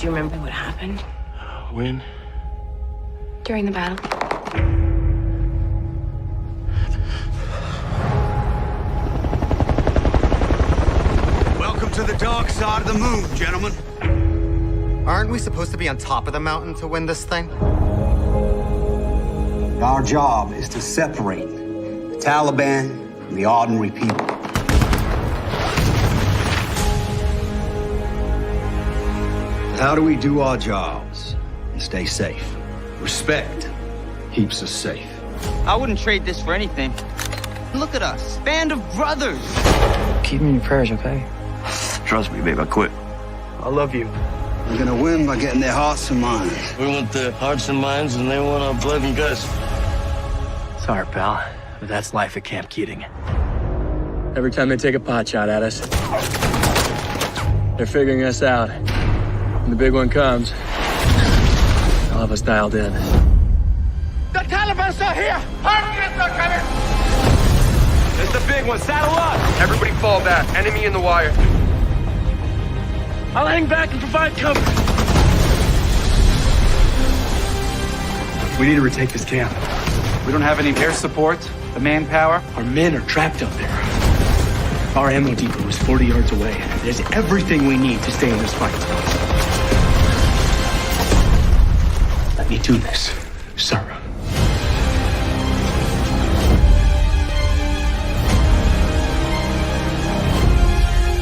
Do you remember what happened? When? During the battle? Welcome to the dark side of the moon, gentlemen. Aren't we supposed to be on top of the mountain to win this thing? Our job is to separate the Taliban from the ordinary people. How do we do our jobs and stay safe? Respect keeps us safe. I wouldn't trade this for anything. Look at us, band of brothers. Keep me in your prayers, okay? Trust me, babe, I quit. I love you. We're gonna win by getting their hearts and minds. We want their hearts and minds, and they want our blood and guts. Sorry, pal, but that's life at Camp Keating. Every time they take a pot shot at us, they're figuring us out. When the big one comes, they'll have us dialed in. The Taliban's are here! Harkins are coming! It's the big one, saddle up! Everybody fall back, enemy in the wire. I'll hang back and provide cover. We need to retake this camp. We don't have any air support, the manpower. Our men are trapped up there. Our ammo depot is 40 yards away. There's everything we need to stay in this fight. Let me do this, sir.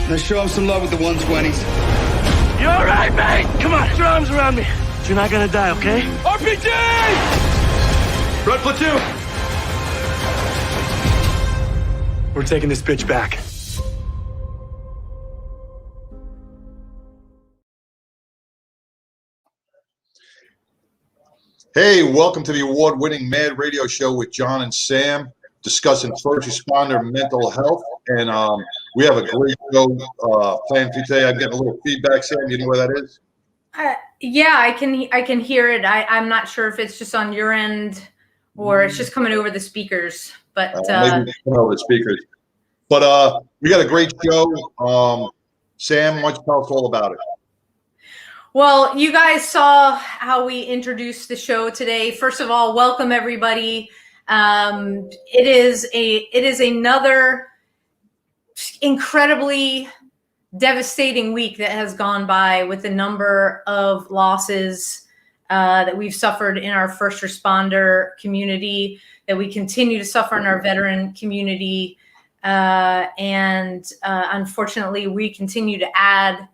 Let's show them some love with the 120s. You all right, mate? Come on, put your arms around me. You're not gonna die, okay? RPG! Red platoon! We're taking this bitch back. Hey, welcome to the award-winning Mad Radio Show with John and Sam, discussing first responder mental health. And we have a great show planned for you today. I'm getting a little feedback, Sam. You know where that is? Yeah, I can hear it. I'm not sure if it's just on your end or it's just coming over the speakers. But maybe it's coming over the speakers. But we got a great show. Sam, why don't you tell us all about it? Well, you guys saw how we introduced the show today. First of all, welcome everybody. It is another incredibly devastating week that has gone by with the number of losses that we've suffered in our first responder community, that we continue to suffer in our veteran community. And unfortunately, we continue to add,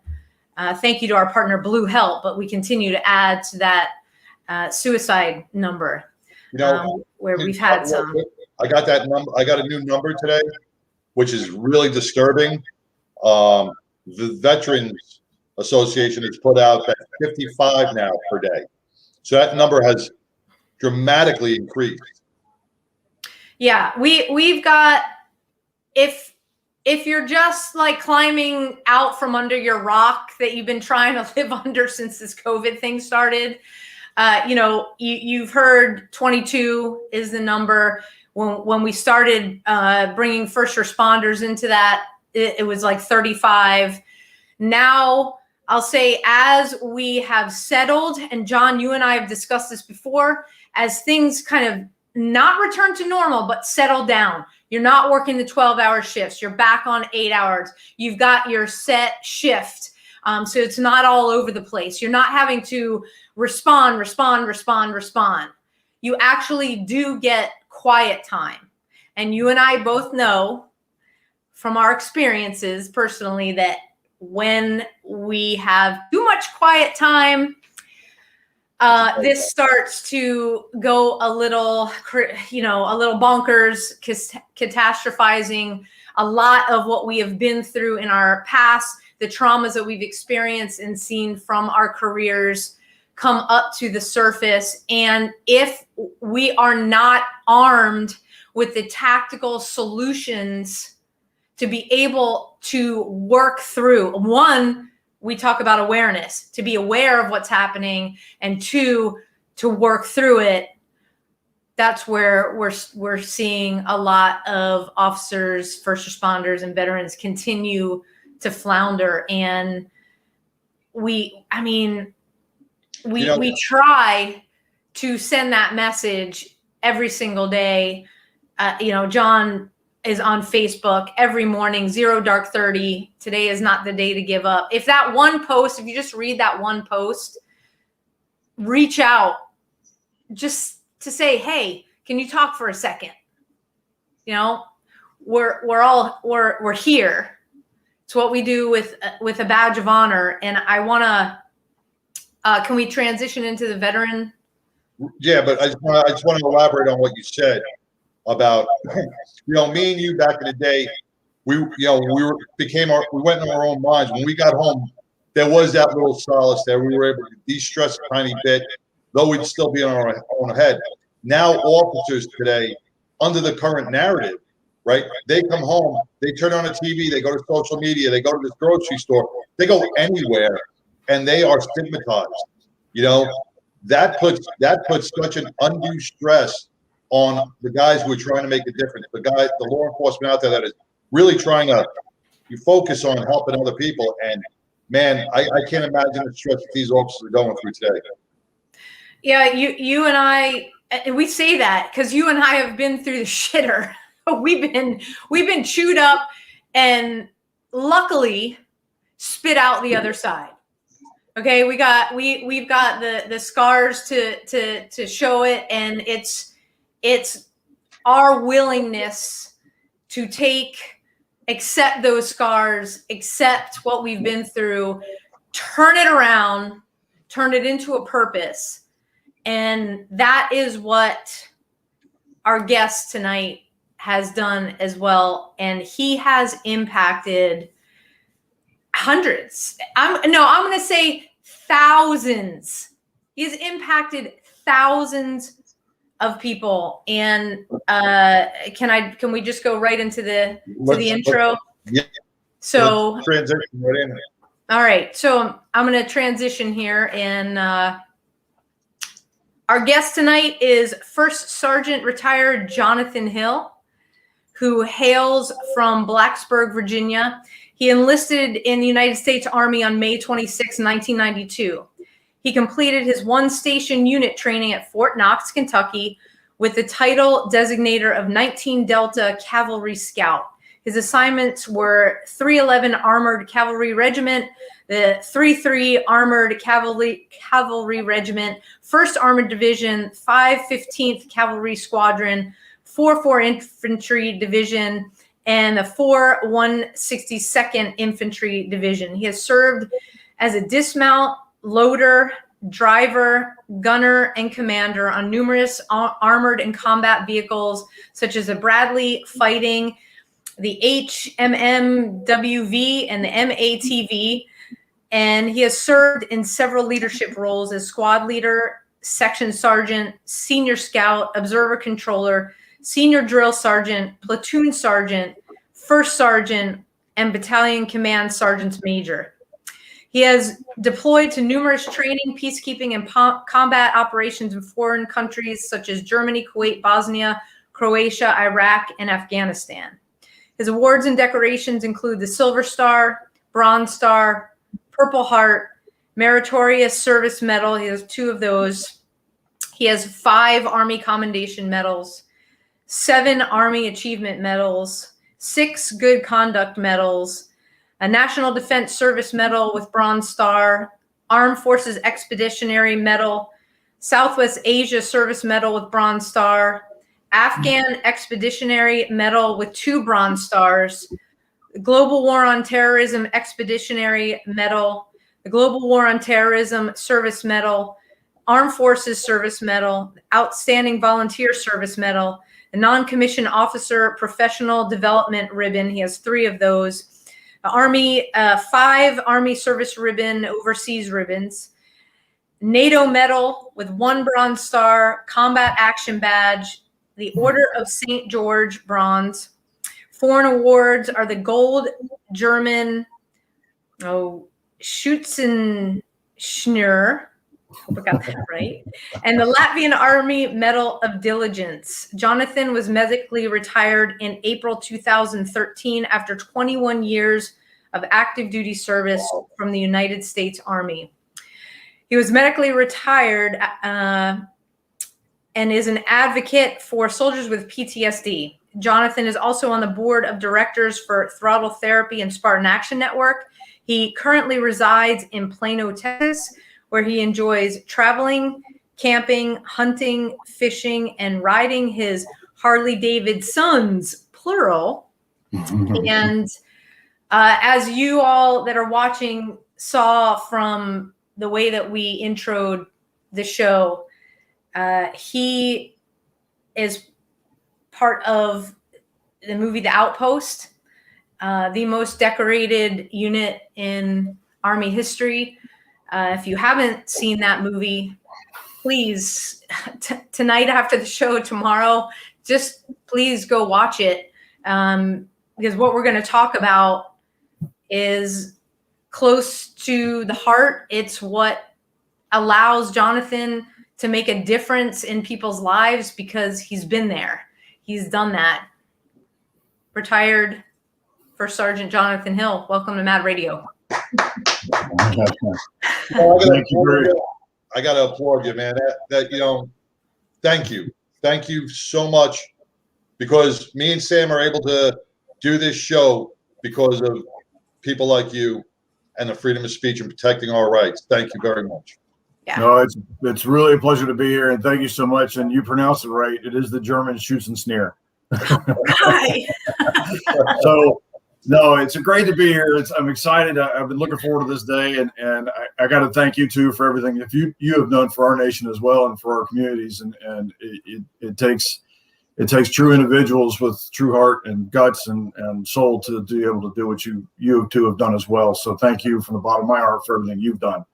thank you to our partner Blue Help, but we continue to add to that suicide number, where we've had some. I got that number. I got a new number today, which is really disturbing. The Veterans Association has put out that 55 now per day. So that number has dramatically increased. Yeah, we've got, if you're just like climbing out from under your rock that you've been trying to live under since this COVID thing started, you've heard 22 is the number. When we started bringing first responders into that, it was like 35. Now, I'll say as we have settled, and John, you and I have discussed this before, as things kind of not return to normal, but settle down. You're not working the 12-hour shifts. You're back on 8 hours. You've got your set shift. So it's not all over the place. You're not having to respond. You actually do get quiet time. And you and I both know from our experiences personally that when we have too much quiet time, this starts to go a little bonkers, catastrophizing a lot of what we have been through in our past, the traumas that we've experienced and seen from our careers come up to the surface. And if we are not armed with the tactical solutions to be able to work through, one, we talk about awareness, to be aware of what's happening, and two, to work through it. That's where we're seeing a lot of officers, first responders, and veterans continue to flounder. And we try to send that message every single day. John is on Facebook every morning, 0 Dark 30. Today is not the day to give up. If that one post, if you just read that one post, reach out just to say, hey, can you talk for a second? We're here. It's what we do with a badge of honor. And I want to, can we transition into the veteran? Yeah, but I just want to elaborate on what you said about, me and you back in the day, we went in our own minds. When we got home, there was that little solace there. We were able to de-stress a tiny bit, though we'd still be on our own head. Now officers today, under the current narrative, right? They come home, they turn on a TV, they go to social media, they go to this grocery store, they go anywhere, and they are stigmatized. That puts such an undue stress on the guys who are trying to make a difference. The law enforcement out there that is really trying to focus on helping other people. And man, I can't imagine the stress that these officers are going through today. Yeah, you and I, and we say that because you and I have been through the shitter. We've been chewed up and luckily spit out the other side. Okay, we've got the scars to show it, and it's our willingness to accept those scars, accept what we've been through, turn it around, turn it into a purpose. And that is what our guest tonight has done as well. And he has impacted hundreds. I'm going to say thousands. He has impacted thousands of people. And can we just go right into the intro? Yeah. So let's transition right in. All right. So I'm going to transition here, and our guest tonight is First Sergeant retired Jonathan Hill, who hails from Blacksburg, Virginia. He enlisted in the United States Army on May 26, 1992. He completed his one-station unit training at Fort Knox, Kentucky, with the title designator of 19 Delta Cavalry Scout. His assignments were 311 Armored Cavalry Regiment, the 3-3 Armored Cavalry Regiment, 1st Armored Division, 515th Cavalry Squadron, 4 Infantry Division, and the 162nd Infantry Division. He has served as a dismount, loader, driver, gunner, and commander on numerous armored and combat vehicles, such as the Bradley Fighting, the HMMWV, and the MATV. And he has served in several leadership roles as squad leader, section sergeant, senior scout, observer controller, senior drill sergeant, platoon sergeant, first sergeant, and battalion command sergeant major. He has deployed to numerous training, peacekeeping, and combat operations in foreign countries such as Germany, Kuwait, Bosnia, Croatia, Iraq, and Afghanistan. His awards and decorations include the Silver Star, Bronze Star, Purple Heart, Meritorious Service Medal. He has 2 of those. He has 5 Army Commendation Medals, 7 Army Achievement Medals, 6 Good Conduct Medals, a National Defense Service Medal with Bronze Star, Armed Forces Expeditionary Medal, Southwest Asia Service Medal with Bronze Star, Afghan Expeditionary Medal with 2 Bronze Stars, the Global War on Terrorism Expeditionary Medal, the Global War on Terrorism Service Medal, Armed Forces Service Medal, Outstanding Volunteer Service Medal, the Non-Commissioned Officer Professional Development Ribbon. He has 3 of those. The Army, 5 Army Service Ribbon, Overseas Ribbons, NATO Medal with 1 Bronze Star, Combat Action Badge, the Order of St. George, Bronze. Foreign awards are the Gold German Schützenschnur, hope I got that right, and the Latvian Army Medal of Diligence. Jonathan was medically retired in April 2013 after 21 years of active duty service from the United States Army. He was medically retired and is an advocate for soldiers with PTSD. Jonathan is also on the board of directors for Throttle Therapy and Spartan Action Network. He currently resides in Plano, Texas, where he enjoys traveling, camping, hunting, fishing, and riding his Harley Davidsons, plural. And as you all that are watching saw from the way that we introed the show, he is part of the movie The Outpost, the most decorated unit in Army history. If you haven't seen that movie, please, tonight after the show, tomorrow, just please go watch it. Because what we're going to talk about is close to the heart. It's what allows Jonathan to make a difference in people's lives because he's been there. He's done that. Retired First Sergeant Jonathan Hill. Welcome to Mad Radio. I got to applaud you, man. Thank you. Thank you so much, because me and Sam are able to do this show because of people like you and the freedom of speech and protecting our rights. Thank you very much. Yeah. No, it's really a pleasure to be here, and thank you so much. And you pronounce it right. It is the German shoots and sneer. Hi. So, no, it's great to be here. I'm excited. I've been looking forward to this day, and I got to thank you too for everything that you have done for our nation as well and for our communities. And it takes true individuals with true heart and guts and soul to be able to do what you two have done as well. So thank you from the bottom of my heart for everything you've done.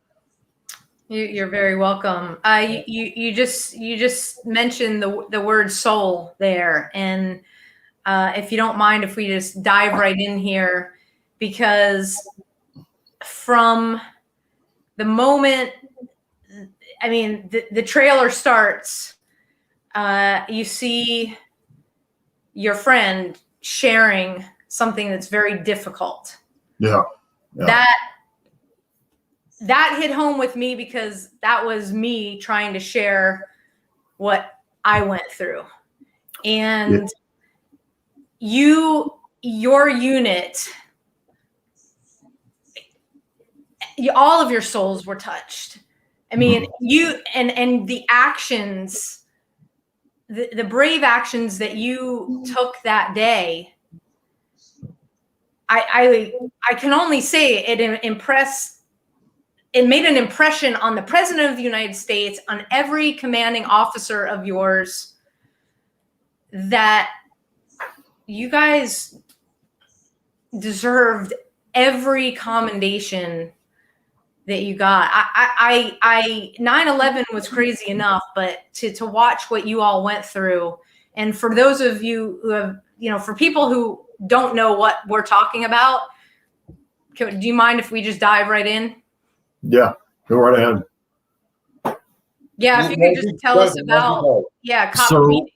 You're very welcome. You just mentioned the word soul there, and if you don't mind, if we just dive right in here, because from the moment, I mean, the trailer starts, you see your friend sharing something that's very difficult. Yeah. That hit home with me because that was me trying to share what I went through. And your unit, all of your souls were touched. I mean, you and the actions, the brave actions that you took that day, I can only say it made an impression on the President of the United States, on every commanding officer of yours, that you guys deserved every commendation that you got. 9/11 was crazy enough, but to watch what you all went through, and for those of you who have, for people who don't know what we're talking about, do you mind if we just dive right in? Yeah, go right ahead. Yeah, if you could just tell us about cop meeting.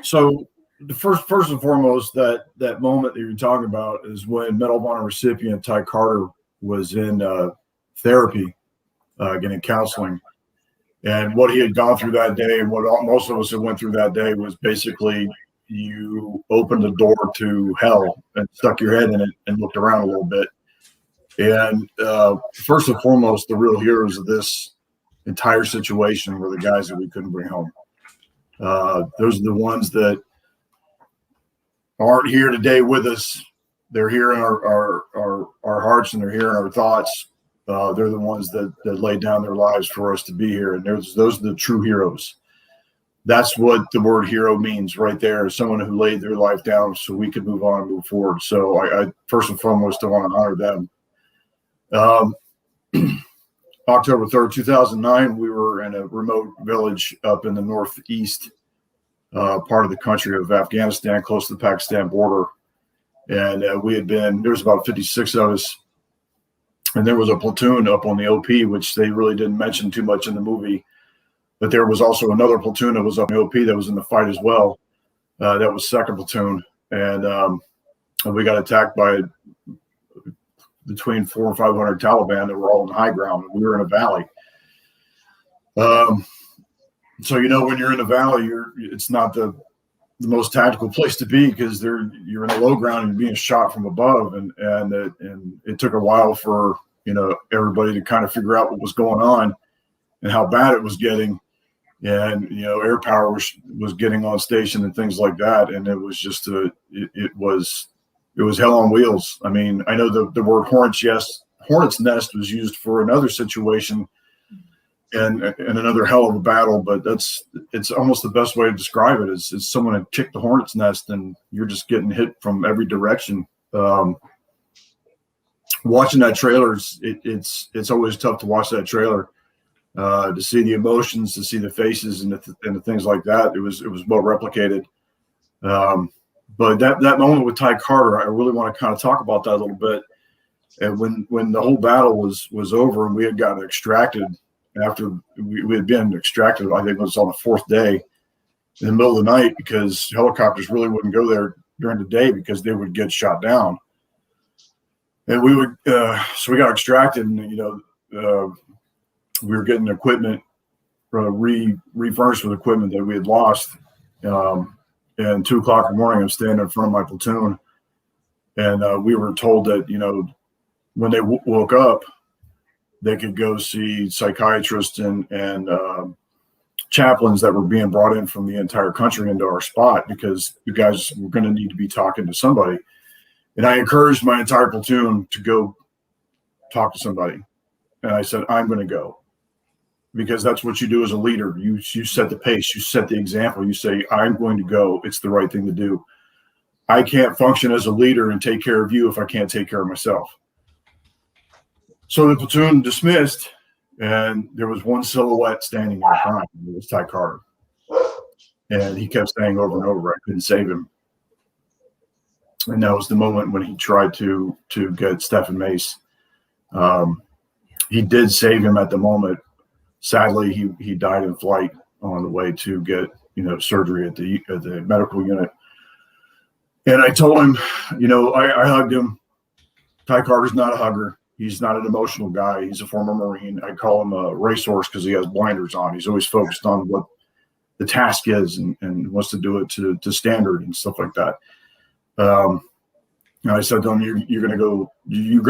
So the first and foremost, that moment that you're talking about is when Medal of Honor recipient Ty Carter was in therapy, getting counseling, and what he had gone through that day, and what most of us had went through that day, was basically you opened the door to hell and stuck your head in it and looked around a little bit. And first and foremost, the real heroes of this entire situation were the guys that we couldn't bring home. Those are the ones that aren't here today with us. They're here in our hearts, and they're here in our thoughts. They're the ones that laid down their lives for us to be here. And those are the true heroes. That's what the word hero means right there, is someone who laid their life down so we could move on and move forward. So I first and foremost, I want to honor them. October 3rd, 2009, we were in a remote village up in the northeast part of the country of Afghanistan, close to the Pakistan border. And there was about 56 of us. And there was a platoon up on the OP, which they really didn't mention too much in the movie. But there was also another platoon that was up in the OP that was in the fight as well. That was 2nd Platoon. And we got attacked by between 400 and 500 Taliban that were all in high ground. We were in a valley. So, when you're in the valley, it's not the most tactical place to be because you're in the low ground and you're being shot from above. And it took a while for, everybody to kind of figure out what was going on and how bad it was getting. And, air power was getting on station and things like that. And it was just, it was hell on wheels. I mean, I know the word hornet's nest was used for another situation and another hell of a battle, but it's almost the best way to describe it is someone had kicked the hornet's nest and you're just getting hit from every direction. Watching that trailer, it's always tough to watch that trailer, to see the emotions, to see the faces and the things like that. It was well replicated. But that moment with Ty Carter, I really want to kind of talk about that a little bit. And when the whole battle was over and we had gotten extracted after we had been extracted, I think it was on the fourth day in the middle of the night because helicopters really wouldn't go there during the day because they would get shot down. And we would, so we got extracted and, we were getting equipment, refurnished with equipment that we had lost. And 2 o'clock in the morning, I'm standing in front of my platoon and we were told that, when they woke up, they could go see psychiatrists and chaplains that were being brought in from the entire country into our spot because you guys were going to need to be talking to somebody. And I encouraged my entire platoon to go talk to somebody. And I said, I'm going to go because that's what you do as a leader. You set the pace, you set the example. You say, I'm going to go. It's the right thing to do. I can't function as a leader and take care of you if I can't take care of myself. So the platoon dismissed, and there was one silhouette standing there crying. It was Ty Carter. And he kept saying over and over, I couldn't save him. And that was the moment when he tried to get Stephen Mace. He did save him at the moment. Sadly, he died in flight on the way to get surgery at the medical unit. And I told him, I hugged him. Ty Carter's not a hugger. He's not an emotional guy. He's a former Marine. I call him a racehorse because he has blinders on. He's always focused on what the task is and wants to do it to standard and stuff like that. And I said to him, you're going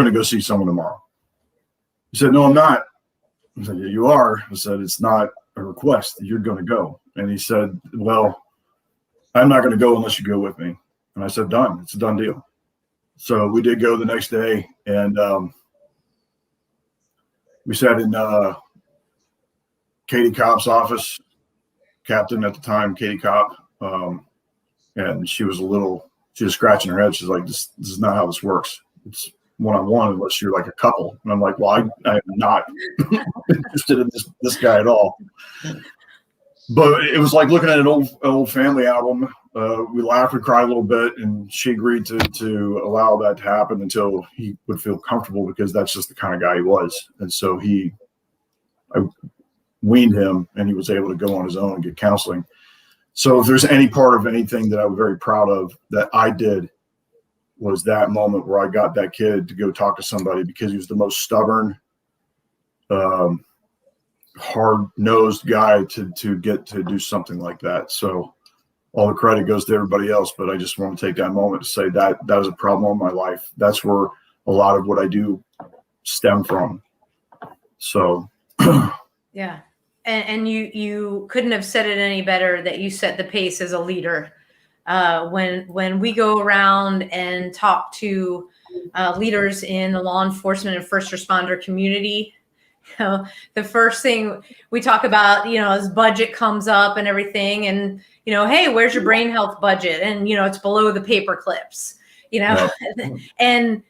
to go see someone tomorrow. He said, no, I'm not. I said, yeah, you are. I said, it's not a request. You're going to go. And he said, well, I'm not going to go unless you go with me. And I said, done. It's a done deal. So we did go the next day, and we sat in Katie Copp's office, captain at the time, Katie Kopp, and she was scratching her head. She's like, this is not how this works. It's one-on-one unless you're like a couple. And I'm like, well, I am not interested in this guy at all. But it was like looking at an old family album. We laughed, we cried a little bit, and she agreed to allow that to happen until he would feel comfortable because that's just the kind of guy he was. And so I weaned him, and he was able to go on his own and get counseling. So if there's any part of anything that I'm very proud of that I did was that moment where I got that kid to go talk to somebody because he was the most stubborn, hard-nosed guy to get to do something like that. So all the credit goes to everybody else, but I just want to take that moment to say that was a problem in my life. That's where a lot of what I do stem from. So yeah. And you couldn't have said it any better that you set the pace as a leader. When we go around and talk to leaders in the law enforcement and first responder community, the first thing we talk about, as budget comes up and everything, and hey, where's your brain health budget? And it's below the paper clips, and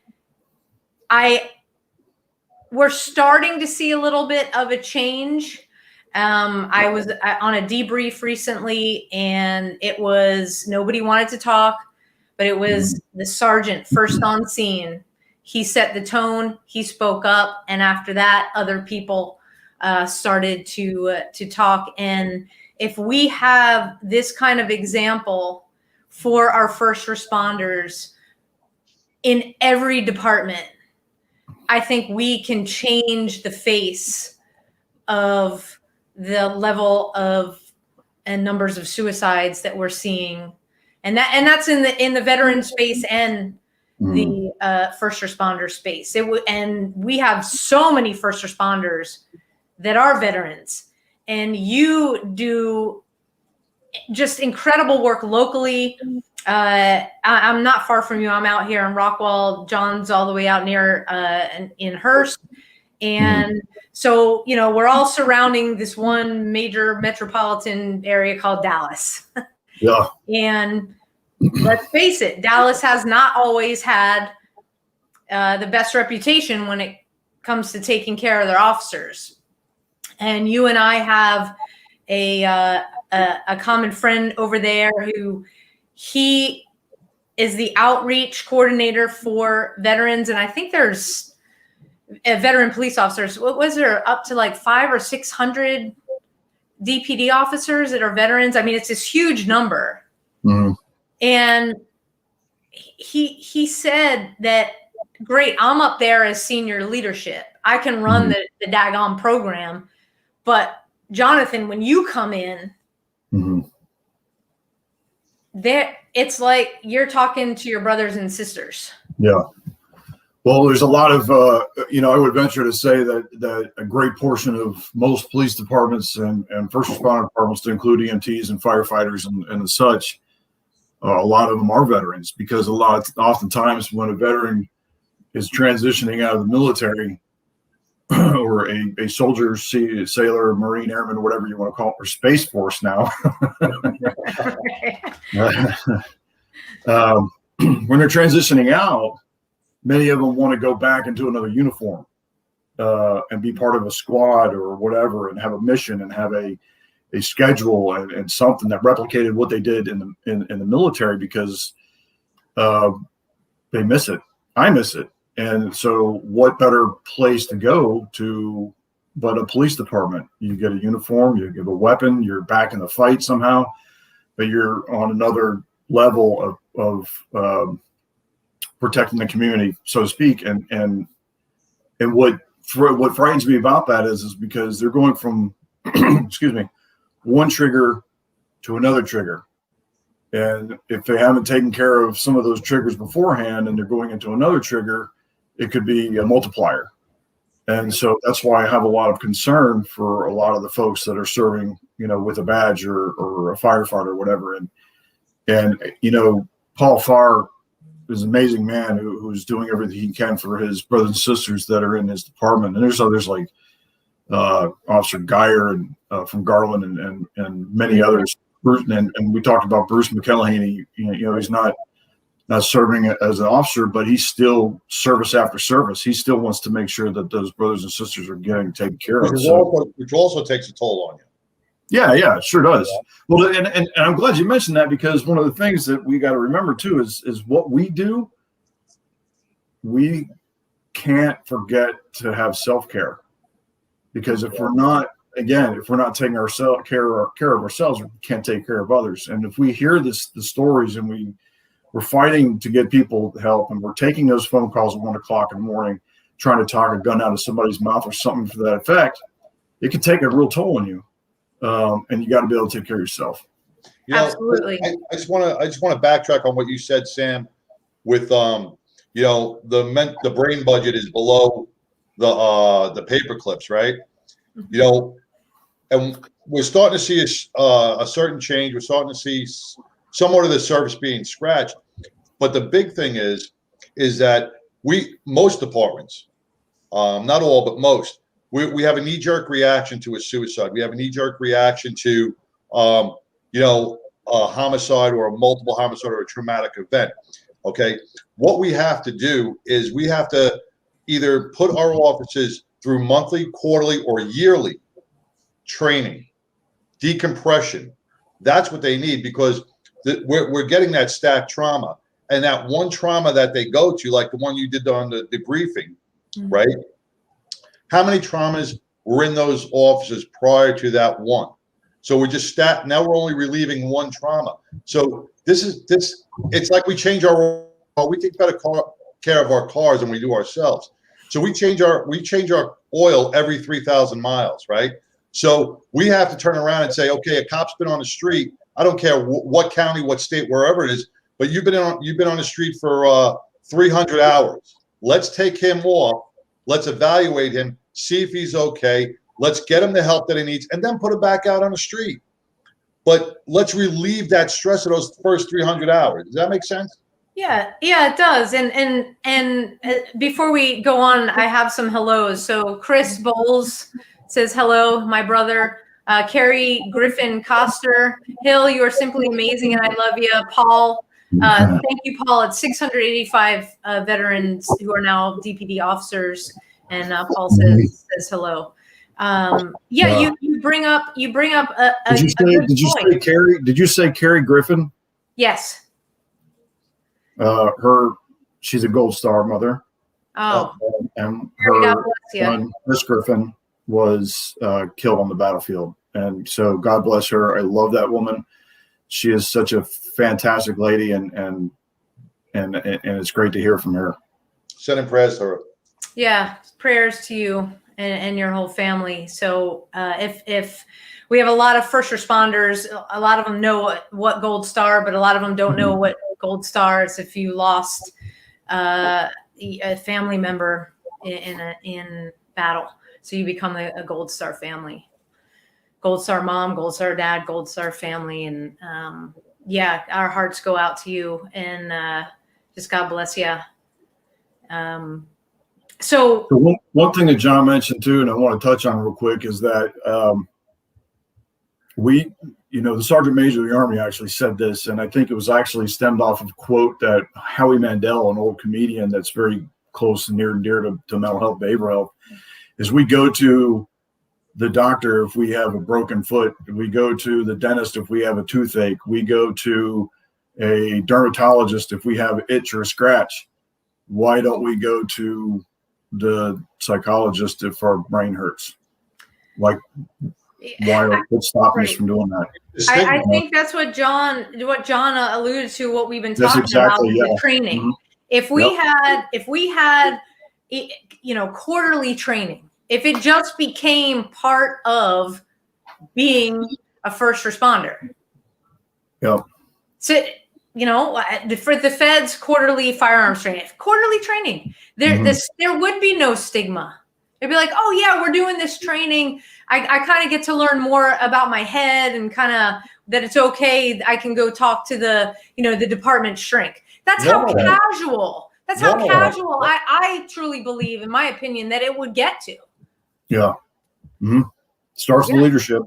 we're starting to see a little bit of a change. I was on a debrief recently, and it was nobody wanted to talk, but it was the sergeant first on scene. He set the tone, he spoke up, and after that, other people started to talk. And if we have this kind of example for our first responders in every department, I think we can change the face of the level of and numbers of suicides that we're seeing, and that's in the veteran space and the first responder space. And we have so many first responders that are veterans, and you do just incredible work locally. I'm not far from you. I'm out here in Rockwall. John's all the way out near in Hearst. And so, we're all surrounding this one major metropolitan area called Dallas. Yeah. And let's face it, Dallas has not always had the best reputation when it comes to taking care of their officers. And you and I have a common friend over there who he is the outreach coordinator for veterans. And I think there's veteran police officers. What was there, up to like 500 or 600 DPD officers that are veterans? I mean, it's this huge number. And he said that, great, I'm up there as senior leadership. I can run the daggone program. But Jonathan, when you come in, there, it's like you're talking to your brothers and sisters. Yeah. Well, there's a lot of, I would venture to say that a great portion of most police departments and first responder departments, to include EMTs and firefighters and such, a lot of them are veterans, because oftentimes when a veteran is transitioning out of the military, or a soldier, sailor, Marine, airman, or whatever you want to call it, or Space Force now. When they're transitioning out, many of them want to go back into another uniform and be part of a squad or whatever, and have a mission and have a schedule and something that replicated what they did in the military, because they miss it. I miss it. And so what better place to go to but a police department? You get a uniform, you give a weapon, you're back in the fight somehow, but you're on another level of protecting the community, so to speak. And what frightens me about that is because they're going from, one trigger to another trigger. And if they haven't taken care of some of those triggers beforehand and they're going into another trigger, it could be a multiplier. And so that's why I have a lot of concern for a lot of the folks that are serving, with a badge or a firefighter or whatever. And Paul Farr is an amazing man who's doing everything he can for his brothers and sisters that are in his department. And there's others like Officer Geyer and from Garland and many others. And we talked about Bruce McElhaney. He's not serving as an officer, but he's still service after service. He still wants to make sure that those brothers and sisters are getting taken care of. Which also takes a toll on you. Yeah, it sure does. Well, and I'm glad you mentioned that, because one of the things that we got to remember too is what we do. We can't forget to have self-care, because if we're not taking care of ourselves, we can't take care of others. And if we hear the stories and we're fighting to get people help, and we're taking those phone calls at 1 o'clock in the morning, trying to talk a gun out of somebody's mouth or something to that effect, it can take a real toll on you. And you got to be able to take care of yourself. Absolutely. I just want to backtrack on what you said, Sam, with the brain budget is below the paper clips, right? And we're starting to see a certain change. We're starting to see somewhat of the surface being scratched. But the big thing is that most departments, not all, but most, we have a knee-jerk reaction to a suicide. We have a knee-jerk reaction to, a homicide or a multiple homicide or a traumatic event. Okay. What we have to do is we have to either put our offices through monthly, quarterly, or yearly training, decompression. That's what they need, because we're getting that stacked trauma, and that one trauma that they go to, like the one you did on the debriefing, right? How many traumas were in those offices prior to that one? So we're just now we're only relieving one trauma. So it's like we take better care of our cars than we do ourselves. So we change our oil every 3,000 miles, right? So we have to turn around and say, okay, a cop's been on the street. I don't care what county, what state, wherever it is, but you've been on the street for 300 hours. Let's take him off. Let's evaluate him, see if he's okay. Let's get him the help that he needs, and then put him back out on the street. But let's relieve that stress of those first 300 hours. Does that make sense? Yeah, it does. And before we go on, I have some hellos. So Chris Bowles says hello, my brother. Carrie Griffin Coster, Hill, you are simply amazing, and I love you. Paul, thank you, Paul. It's 685 veterans who are now DPD officers, and Paul says hello. You bring up a Did you say Carrie Griffin? Yes. She's a Gold Star mother. Oh. And her son, Chris Griffin, was killed on the battlefield. And so God bless her. I love that woman. She is such a fantastic lady, and it's great to hear from her. Sending prayers to her. Yeah, prayers to you and your whole family. So if we have a lot of first responders, a lot of them know what Gold Star, but a lot of them don't know what Gold Star is. If you lost a family member in battle, so you become a Gold Star family. Gold Star mom, Gold Star dad, Gold Star family. And our hearts go out to you, and just God bless you. So one thing that John mentioned too, and I want to touch on real quick, is that the Sergeant Major of the Army actually said this, and I think it was actually stemmed off of a quote that Howie Mandel, an old comedian that's very close and near and dear to mental health, behavioral health, is we go to the doctor if we have a broken foot, we go to the dentist if we have a toothache, we go to a dermatologist if we have an itch or a scratch. Why don't we go to the psychologist if our brain hurts? What's stopping us from doing that? I think that's what John alluded to, what we've been talking about with the training. Mm-hmm. If we had quarterly training, if it just became part of being a first responder. Yep. So, for the feds, quarterly firearms training, there would be no stigma. They'd be like, oh yeah, we're doing this training. I kind of get to learn more about my head, and kind of that it's okay. I can go talk to the department shrink. That's how casual. That's how casual I truly believe, in my opinion, that it would get to. Yeah. Mm-hmm. Starts with leadership.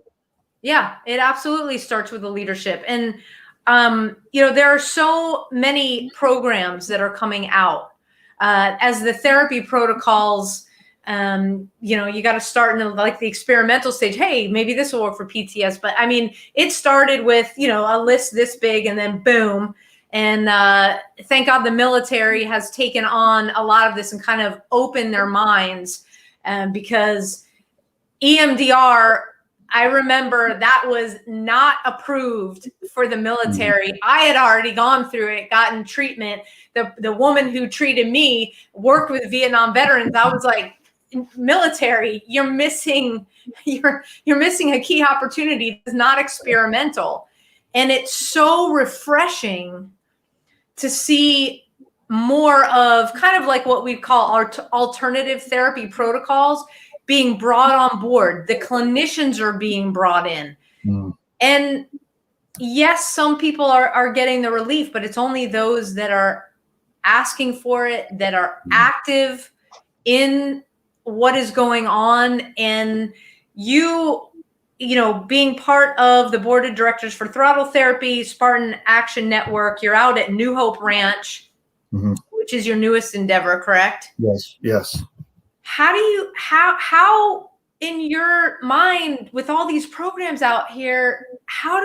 Yeah, it absolutely starts with the leadership. And, there are so many programs that are coming out as the therapy protocols. You got to start in the experimental stage. Hey, maybe this will work for PTS. But I mean, it started with, a list this big, and then boom. And thank God the military has taken on a lot of this and kind of opened their minds. Because EMDR, I remember that was not approved for the military. I had already gone through it, gotten treatment. The woman who treated me worked with Vietnam veterans. I was like, military, you're missing a key opportunity. It's not experimental. And it's so refreshing to see more of kind of like what we call our alternative therapy protocols being brought on board. The clinicians are being brought in. And yes, some people are getting the relief, but it's only those that are asking for it, that are active in what is going on. And being part of the board of directors for Throttle Therapy, Spartan Action Network, you're out at New Hope Ranch, which is your newest endeavor, correct? Yes. How in your mind, with all these programs out here, how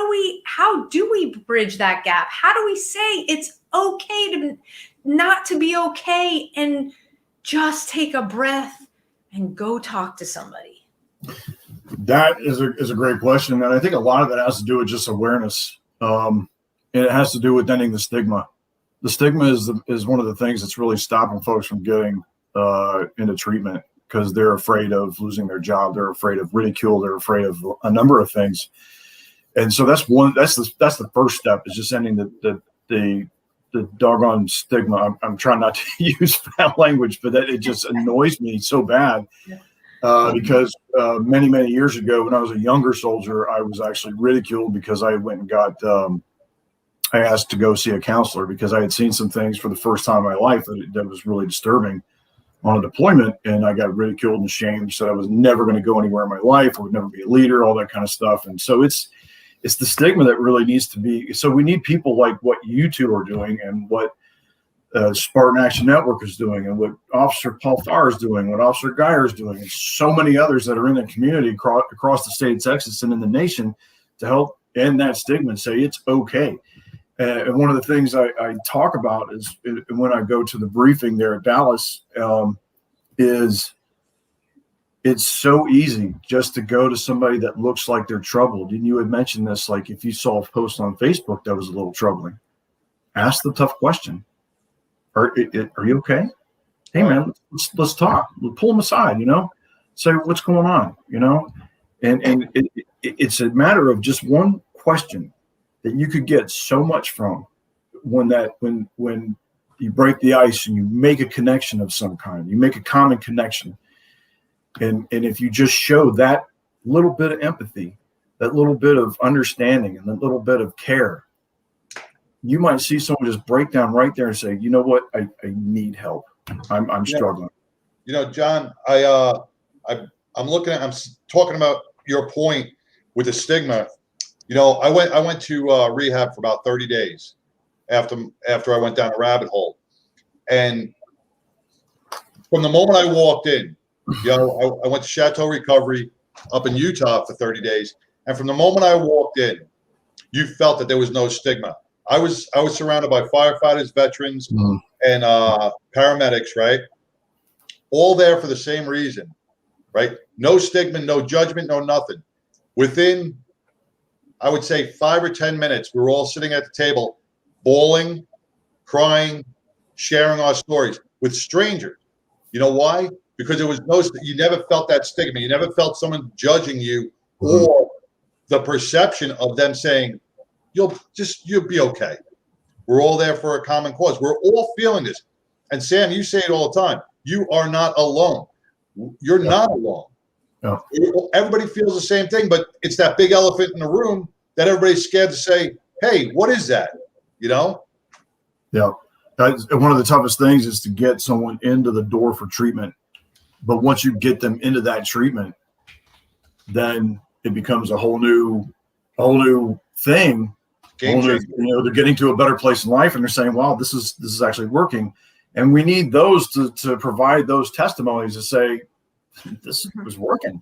do we bridge that gap? How do we say it's okay to not to be okay and just take a breath and go talk to somebody? That is a great question. And I think a lot of that has to do with just awareness. And it has to do with ending the stigma. The stigma is one of the things that's really stopping folks from getting into treatment. because they're afraid of losing their job. They're afraid of ridicule. They're afraid of a number of things. And so that's the first step, is just ending the doggone stigma. I'm trying not to use foul language, but it just annoys me so bad. Because many years ago, when I was a younger soldier, I was actually ridiculed because I went and got I asked to go see a counselor because I had seen some things for the first time in my life that was really disturbing on a deployment, and I got ridiculed and shamed. Said I was never going to go anywhere in my life. I would never be a leader, all that kind of stuff. And so it's the stigma that really needs to be. So we need people like what you two are doing, and what Spartan Action Network is doing, and what Officer Paul Farr is doing, what Officer Geyer is doing, and so many others that are in the community across the state of Texas and in the nation to help end that stigma and say it's okay. And one of the things I talk about is when I go to the briefing there at Dallas, is it's so easy just to go to somebody that looks like they're troubled. And you had mentioned this, like if you saw a post on Facebook that was a little troubling, ask the tough question. Are you okay? Hey man, let's talk. We'll pull them aside, say what's going on, and it's a matter of just one question that you could get so much from when you break the ice and you make a connection of some kind, you make a common connection. And if you just show that little bit of empathy, that little bit of understanding, and that little bit of care, you might see someone just break down right there and say, you know what, I need help. I'm struggling. John, I'm talking about your point with the stigma. I went to rehab for about 30 days after I went down a rabbit hole. And from the moment I walked in, I went to Chateau Recovery up in Utah for 30 days. And from the moment I walked in, you felt that there was no stigma. I was surrounded by firefighters, veterans, and paramedics, right? All there for the same reason, right? No stigma, no judgment, no nothing. Within, I would say, 5 or 10 minutes, we were all sitting at the table, bawling, crying, sharing our stories with strangers. You know why? Because you never felt that stigma. You never felt someone judging you, or the perception of them saying, you'll be okay. We're all there for a common cause. We're all feeling this. And Sam, you say it all the time. You are not alone. You're not alone. No. Everybody feels the same thing, but it's that big elephant in the room that everybody's scared to say, hey, what is that? Yeah. One of the toughest things is to get someone into the door for treatment. But once you get them into that treatment, then it becomes a whole new thing. They're getting to a better place in life, and they're saying, wow, this is actually working. And we need those to provide those testimonies to say, this was working.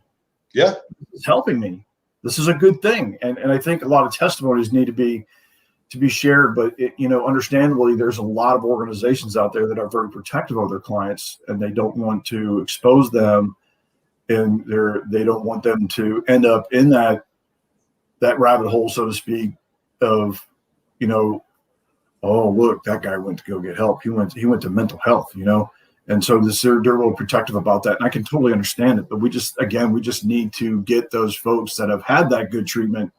Yeah. It's helping me. This is a good thing. And I think a lot of testimonies need to be shared, but understandably, there's a lot of organizations out there that are very protective of their clients, and they don't want to expose them, and they don't want them to end up in that rabbit hole, so to speak, of, oh, look, that guy went to go get help. He went to mental health, and so they're real protective about that. And I can totally understand it, but we just need to get those folks that have had that good treatment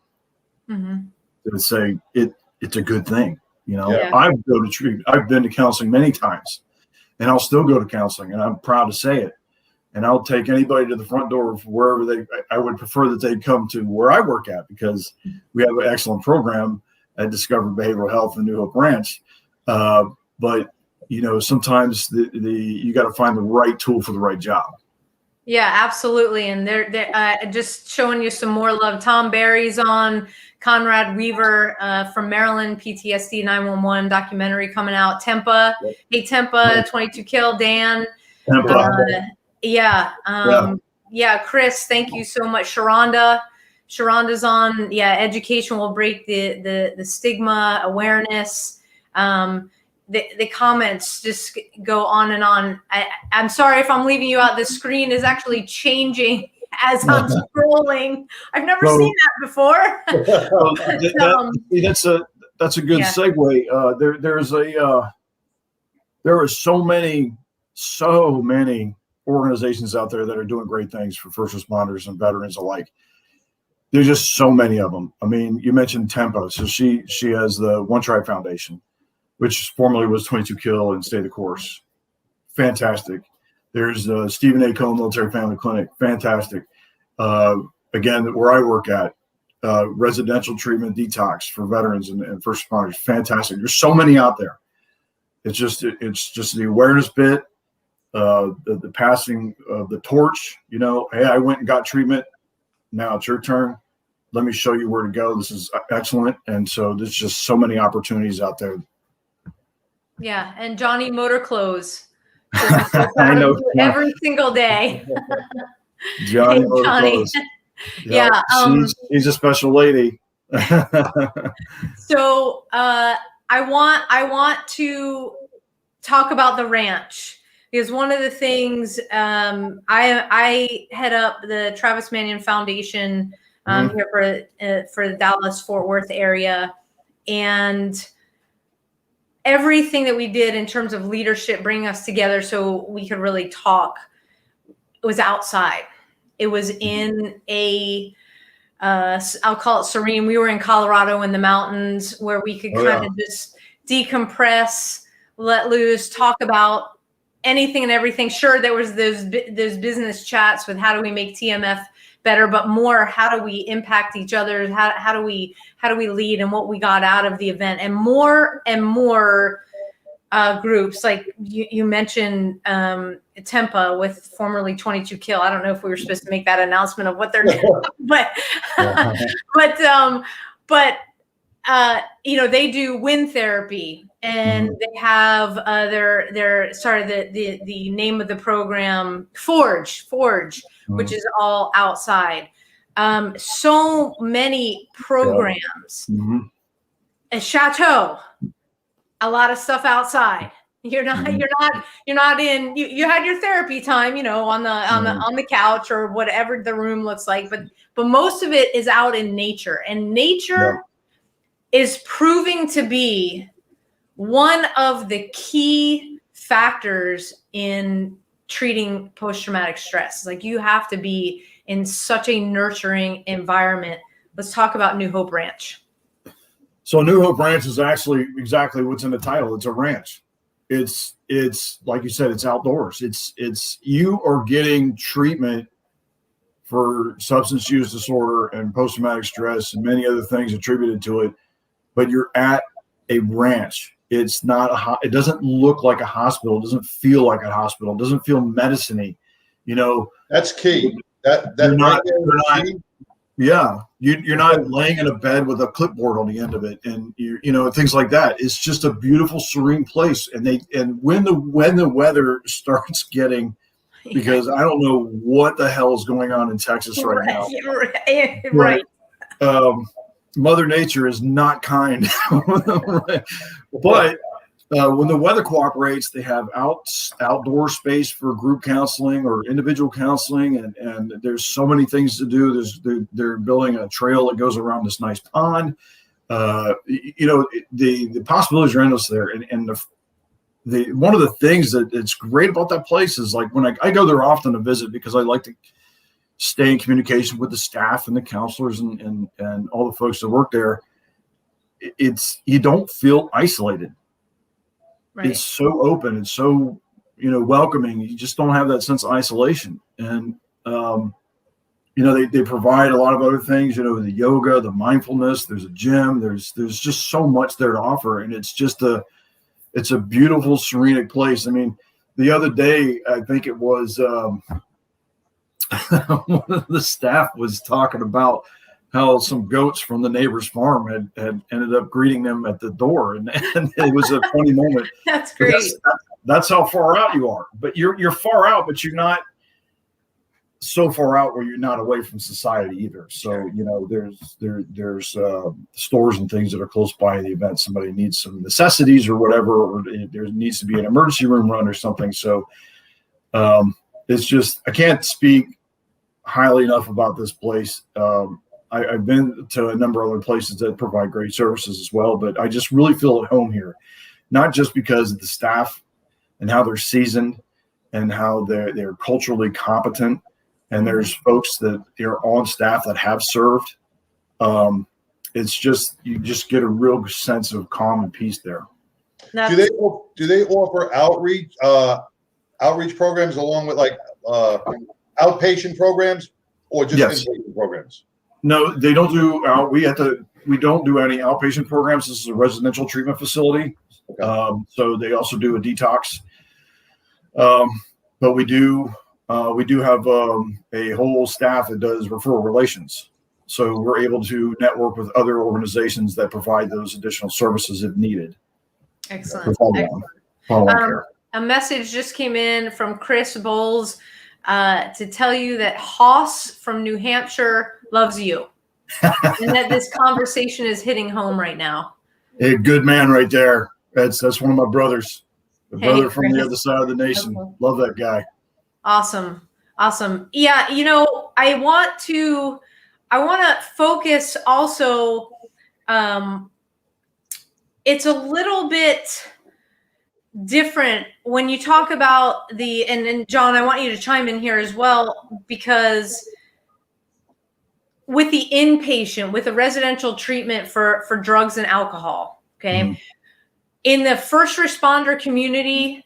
to say it's a good thing. I've been to counseling many times, and I'll still go to counseling, and I'm proud to say it. And I'll take anybody to the front door of wherever I would prefer that they come to where I work at, because we have an excellent program at Discover Behavioral Health in New Hope Ranch. But sometimes you got to find the right tool for the right job. Yeah, absolutely. And they're just showing you some more love. Tom Barry's on, Conrad Weaver from Maryland, PTSD 911 documentary coming out. Tempa, hey Tempa, 22 Kill, Dan. Chris, thank you so much. Sharonda's on. Yeah, education will break the stigma, awareness. The comments just go on and on. I'm sorry if I'm leaving you out. The screen is actually changing as I'm scrolling. I've never seen that before. That's a good segue. There are so many organizations out there that are doing great things for first responders and veterans alike. There's just so many of them. I mean, you mentioned Tempo. So she has the One Tribe Foundation, which formerly was 22 Kill and Stay the Course. Fantastic. There's Stephen A. Cohen Military Family Clinic. Fantastic. Again, where I work at, residential treatment detox for veterans and first responders. Fantastic. There's so many out there. It's just the awareness bit, the passing of the torch. You know, hey, I went and got treatment. Now it's your turn. Let me show you where to go. This is excellent. And so there's just so many opportunities out there. Yeah. And Johnny Motor Clothes. I know every single day. Johnny Motor Clothes. Yeah. She's a special lady. So I want to talk about the ranch. Because one of the things I head up the Travis Manion Foundation here for the Dallas-Fort Worth area, and everything that we did in terms of leadership, bringing us together so we could really talk, it was outside. It was in I'll call it serene. We were in Colorado in the mountains where we could kind of just decompress, let loose, talk about anything and everything. Sure, there was those business chats with how do we make TMF better, but more how do we impact each other? How do we lead, and what we got out of the event, and more groups like you mentioned Tempa with formerly 22 Kill. I don't know if we were supposed to make that announcement of what they're doing, but they do wind therapy. And they have the name of the program, Forge, which is all outside. So many programs. A Chateau, a lot of stuff outside. You're not in. You had your therapy time, on the couch or whatever the room looks like. But most of it is out in nature, and nature is proving to be one of the key factors in treating post-traumatic stress. Like, you have to be in such a nurturing environment. Let's talk about New Hope Ranch. So New Hope Ranch is actually exactly what's in the title. It's a ranch. It's like you said, it's outdoors. It's you are getting treatment for substance use disorder and post-traumatic stress and many other things attributed to it, but you're at a ranch. It's not it doesn't look like a hospital. It doesn't feel like a hospital. It doesn't feel medicine-y. That's key. You're not laying in a bed with a clipboard on the end of it, and things like that. It's just a beautiful, serene place. And when the weather starts getting, because I don't know what the hell is going on in Texas right now. Right. Mother Nature is not kind. But when the weather cooperates, they have outdoor space for group counseling or individual counseling, and there's so many things to do. They're building a trail that goes around this nice pond. The possibilities are endless there, and the one of the things that it's great about that place is, like, when I go there often to visit, because I like to stay in communication with the staff and the counselors and all the folks that work there. You don't feel isolated. Right. It's so open and so, welcoming. You just don't have that sense of isolation. And, they provide a lot of other things, the yoga, the mindfulness, there's a gym, there's just so much there to offer. And it's just it's a beautiful, serene place. I mean, the other day, I think it was, one of the staff was talking about how some goats from the neighbor's farm had ended up greeting them at the door, and it was a funny moment. That's great. That's how far out you are. But you're far out, but you're not so far out where you're not away from society either. So there's stores and things that are close by the event. Somebody needs some necessities or whatever, or there needs to be an emergency room run or something. So it's just, I can't speak highly enough about this place. I've been to a number of other places that provide great services as well, but I just really feel at home here, not just because of the staff and how they're seasoned and how they're culturally competent. And there's folks that are on staff that have served. It's just, you just get a real sense of calm and peace there. Do they offer outreach programs along with like outpatient programs, or just inpatient programs? No, they don't do. We don't do any outpatient programs. This is a residential treatment facility, so they also do a detox. But we do have a whole staff that does referral relations. So we're able to network with other organizations that provide those additional services if needed. Excellent. A message just came in from Chris Bowles to tell you that Hoss from New Hampshire loves you, and that this conversation is hitting home right now. A good man right there. That's one of my brothers. The brother from the other side of the nation. Okay. Love that guy. Awesome. Yeah, I want to focus also. It's a little bit different when you talk about and John, I want you to chime in here as well, because with the inpatient, with the residential treatment for drugs and alcohol, okay, in the first responder community,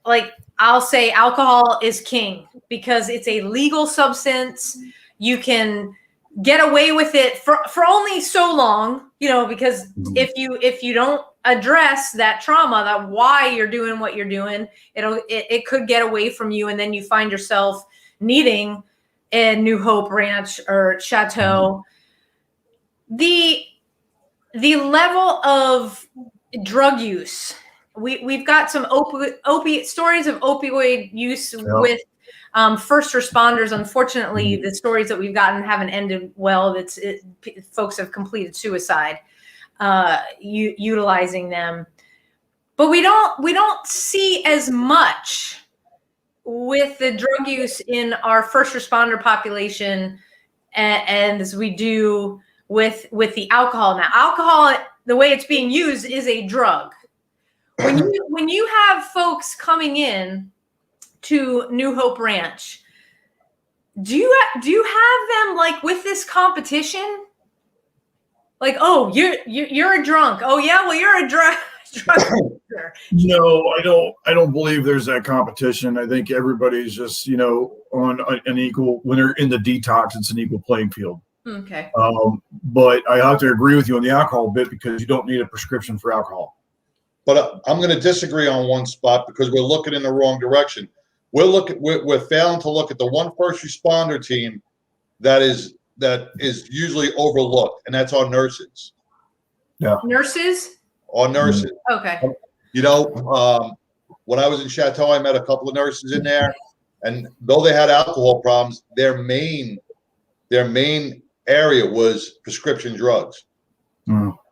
like I'll say alcohol is king because it's a legal substance. You can get away with it for only so long, because if you don't address that trauma, that why you're doing what you're doing, it could get away from you, and then you find yourself needing a New Hope Ranch or Chateau. The level of drug use, we've got some opiate stories of opioid use with first responders. Unfortunately, the stories that we've gotten haven't ended well. Folks have completed suicide utilizing them, but we don't see as much with the drug use in our first responder population and as we do with the alcohol. Now, alcohol, the way it's being used, is a drug. When you have folks coming in to New Hope Ranch, do you have them like with this competition? Like, oh, you're a drunk. Oh yeah, well you're a drug user. No, I don't believe there's that competition. I think everybody's just on an equal. When they're in the detox, it's an equal playing field. Okay. But I have to agree with you on the alcohol bit because you don't need a prescription for alcohol. But I'm going to disagree on one spot because we're looking in the wrong direction. We're failing to look at the one first responder team that is usually overlooked, and that's our nurses. Yeah. Nurses? Our nurses. Okay. When I was in Chateau, I met a couple of nurses in there, and though they had alcohol problems, their main area was prescription drugs.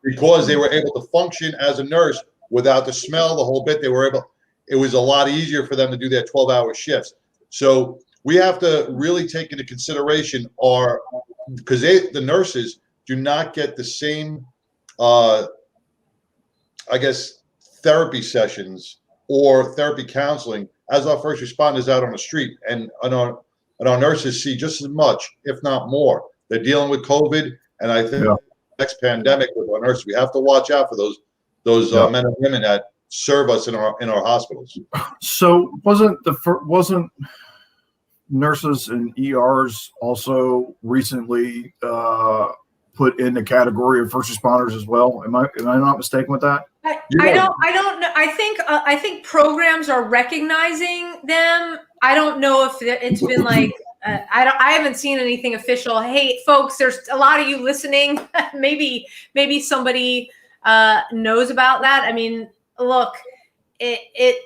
Because they were able to function as a nurse without the smell, the whole bit. It was a lot easier for them to do their 12-hour shifts. So we have to really take into consideration because the nurses do not get the same, therapy sessions or therapy counseling as our first responders out on the street. And our nurses see just as much, if not more. They're dealing with COVID, and I think next pandemic with our nurses, we have to watch out for those men and women that serve us in our hospitals. So wasn't nurses and ERs also recently put in the category of first responders as well? Am I not mistaken with that? I don't know. I think programs are recognizing them. I don't know if it's been like. I haven't seen anything official. Hey, folks, there's a lot of you listening. maybe somebody knows about that. I mean, look, I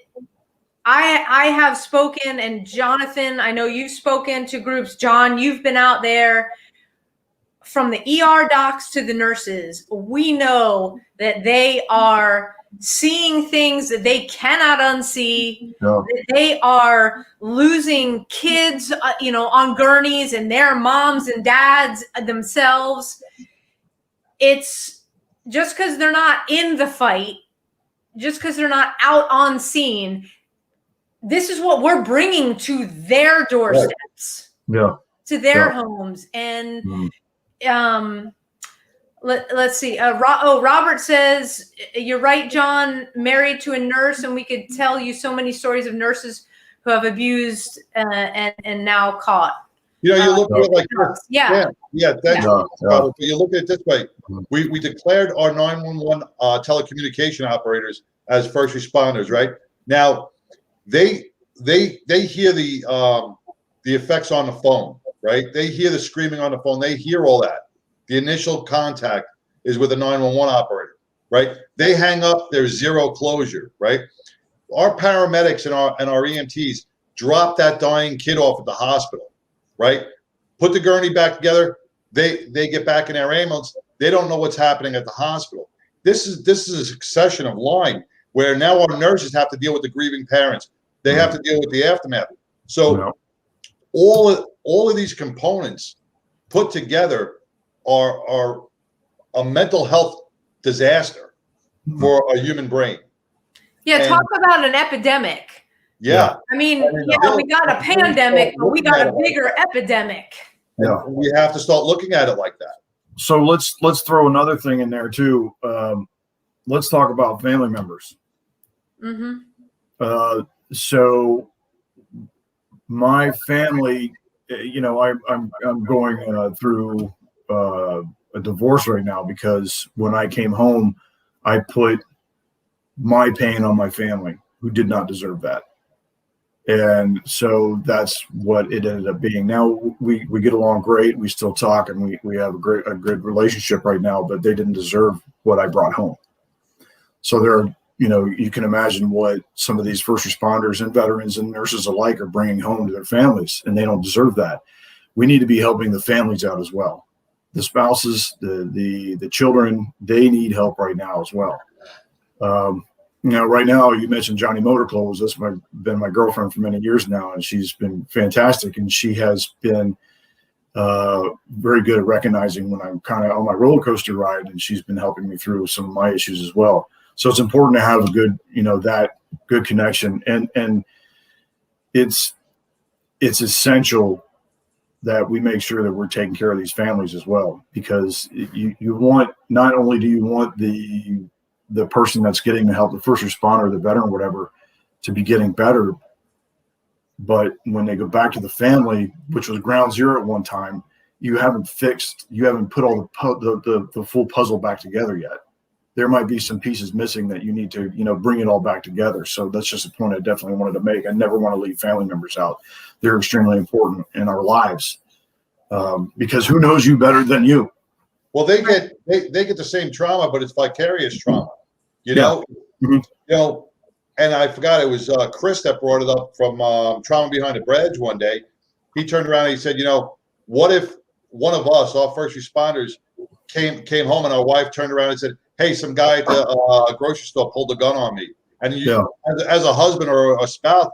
have spoken, and Jonathan, I know you've spoken to groups. John, you've been out there. From the ER docs to the nurses, we know that they are seeing things that they cannot unsee. That they are losing kids, on gurneys, and their moms and dads themselves. It's just because they're not in the fight, just because they're not out on scene, this is what we're bringing to their doorsteps, to their homes. And let's see. Robert says, you're right, John, married to a nurse, and we could tell you so many stories of nurses who have abused and now caught. You know, you look at it like this. Yeah. But you look at it this way. We declared our 911 telecommunication operators as first responders, right? Now, they hear the effects on the phone, right? They hear the screaming on the phone. They hear all that. The initial contact is with a 911 operator, right? They hang up. There's zero closure, right? Our paramedics and our EMTs drop that dying kid off at the hospital, right? Put the gurney back together. They get back in their ambulance. They don't know what's happening at the hospital. This is a succession of line where now our nurses have to deal with the grieving parents. They have to deal with the aftermath. So all of these components put together are a mental health disaster for a human brain. Yeah, talk about an epidemic. Yeah. I mean, we got a pandemic, but we got a bigger epidemic. Yeah. And we have to start looking at it like that. So let's throw another thing in there too. Let's talk about family members. So my family, I'm going through a divorce right now because when I came home, I put my pain on my family who did not deserve that. And so that's what it ended up being. Now we get along great. We still talk and we have a good relationship right now, but they didn't deserve what I brought home. So there are, you can imagine what some of these first responders and veterans and nurses alike are bringing home to their families, and they don't deserve that. We need to be helping the families out as well. The spouses, the children, they need help right now as well. Right now, you mentioned Johnny Motor Clothes. That's been my girlfriend for many years now, and she's been fantastic. And she has been very good at recognizing when I'm kind of on my roller coaster ride, and she's been helping me through some of my issues as well. So it's important to have a good, that good connection, and it's essential that we make sure that we're taking care of these families as well, because you want, not only do you want the person that's getting the help, the first responder, the veteran, whatever, to be getting better, but when they go back to the family, which was ground zero at one time, you haven't put all the full puzzle back together yet. There might be some pieces missing that you need to, bring it all back together. So that's just a point I definitely wanted to make. I never want to leave family members out. They're extremely important in our lives, because who knows you better than you? Well, they get the same trauma, but it's vicarious trauma, and I forgot it was Chris that brought it up from Trauma Behind the Bridge one day. He turned around and he said, what if one of us, our first responders, came home and our wife turned around and said, hey, some guy at the grocery store pulled a gun on me. And as a husband or a spouse,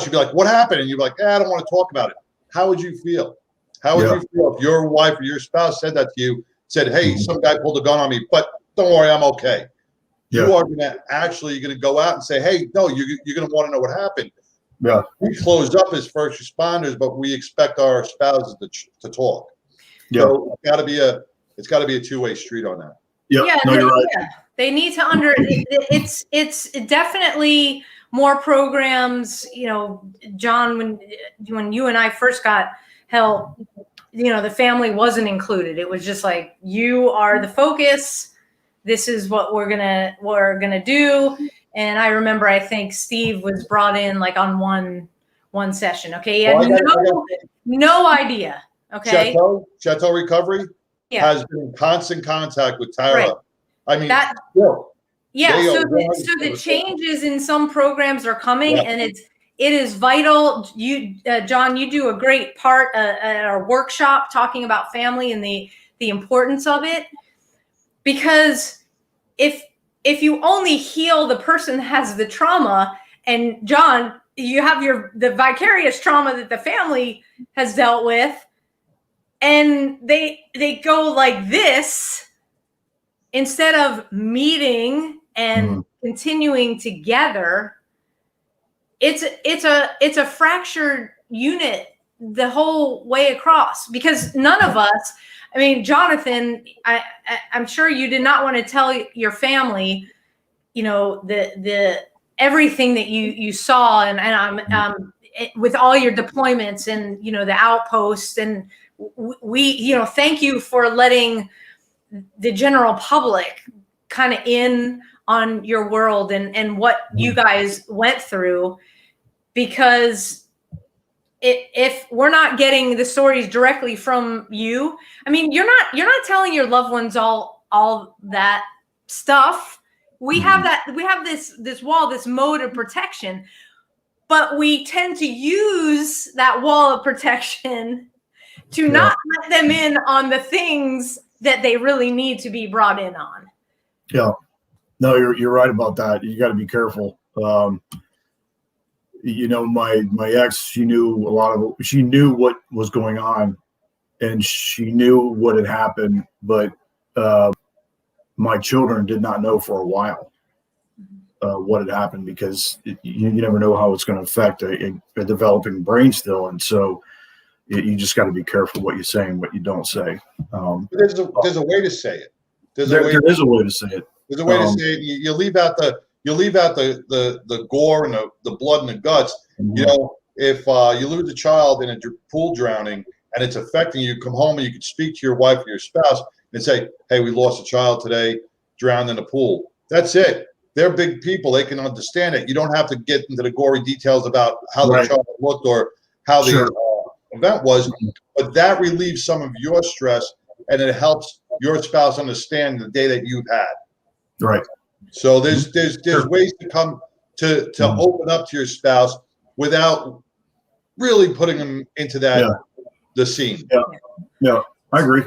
you'd be like, what happened? And you'd be like, I don't want to talk about it. How would you feel? How would you feel if your wife or your spouse said that to you, said, hey, some guy pulled a gun on me, but don't worry, I'm okay. You are going to go out and say, hey, no, you're going to want to know what happened. Yeah. We closed up as first responders, but we expect our spouses to talk. Yeah. So it's got to be a two-way street on that. Yep. Yeah, no, you're right. They need to it's definitely more programs. John, when you and I first got help, the family wasn't included. It was just like, you are the focus. This is what we're gonna do. And I remember, I think Steve was brought in like on one session. Okay, he had no idea. Okay, Chateau Recovery has been in constant contact with Tara. Right. I mean, so the changes in some programs are coming, and it is vital. John, you do a great part at our workshop talking about family and the importance of it, because if you only heal the person that has the trauma, and John, you have the vicarious trauma that the family has dealt with, and they go like this instead of meeting and continuing together, it's a fractured unit the whole way across, because none of us, I mean, Jonathan, I'm sure you did not want to tell your family, you know, the everything that you saw, and with all your deployments and, you know, the outposts, and we, you know, thank you for letting the general public kind of in on your world and what you guys went through, because if we're not getting the stories directly from you, I mean, you're not telling your loved ones all that stuff. We have this wall, this mode of protection, but we tend to use that wall of protection to not let them in on the things that they really need to be brought in on. Yeah, no, you're right about that. You got to be careful. You know, my ex, she knew what was going on, and she knew what had happened, but my children did not know for a while what had happened, because you never know how it's going to affect a developing brain still. And so you just got to be careful what you say and what you don't say. There's a way to say it. There is a way to say it. There's a way to say it. You leave out the gore and the blood and the guts. Mm-hmm. You know, if you lose a child in a pool drowning and it's affecting you, come home and you can speak to your wife or your spouse and say, "Hey, we lost a child today, drowned in the pool." That's it. They're big people. They can understand it. You don't have to get into the gory details about how the child looked or how the event was, but that relieves some of your stress, and it helps your spouse understand the day that you've had. Right. So there's ways to come to open up to your spouse without really putting them into the scene. Yeah, I agree.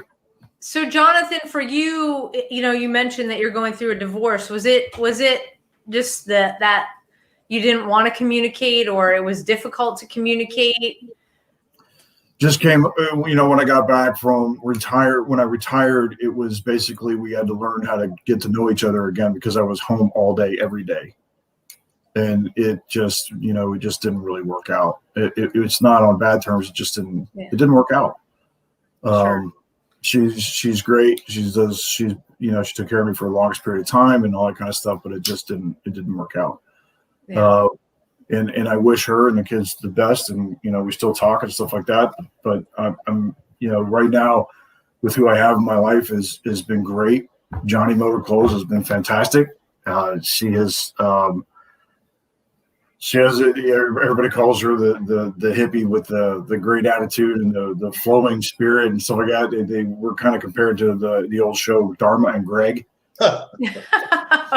So Jonathan, for you, you know, you mentioned that you're going through a divorce. Was it just that you didn't want to communicate, or it was difficult to communicate? Just came, you know, when I got back from when I retired, it was basically we had to learn how to get to know each other again, because I was home all day, every day. And it just, you know, it just didn't really work out. It's not on bad terms. It just didn't, it didn't work out. She's great. She took care of me for the longest period of time and all that kind of stuff, but it didn't work out. Yeah. And I wish her and the kids the best, and, you know, we still talk and stuff like that. But I'm, you know, right now with who I have in my life has been great. Johnny Motor Clothes has been fantastic. She has, everybody calls her the hippie with the great attitude and the flowing spirit and stuff like that. They were kind of compared to the old show Dharma and Greg.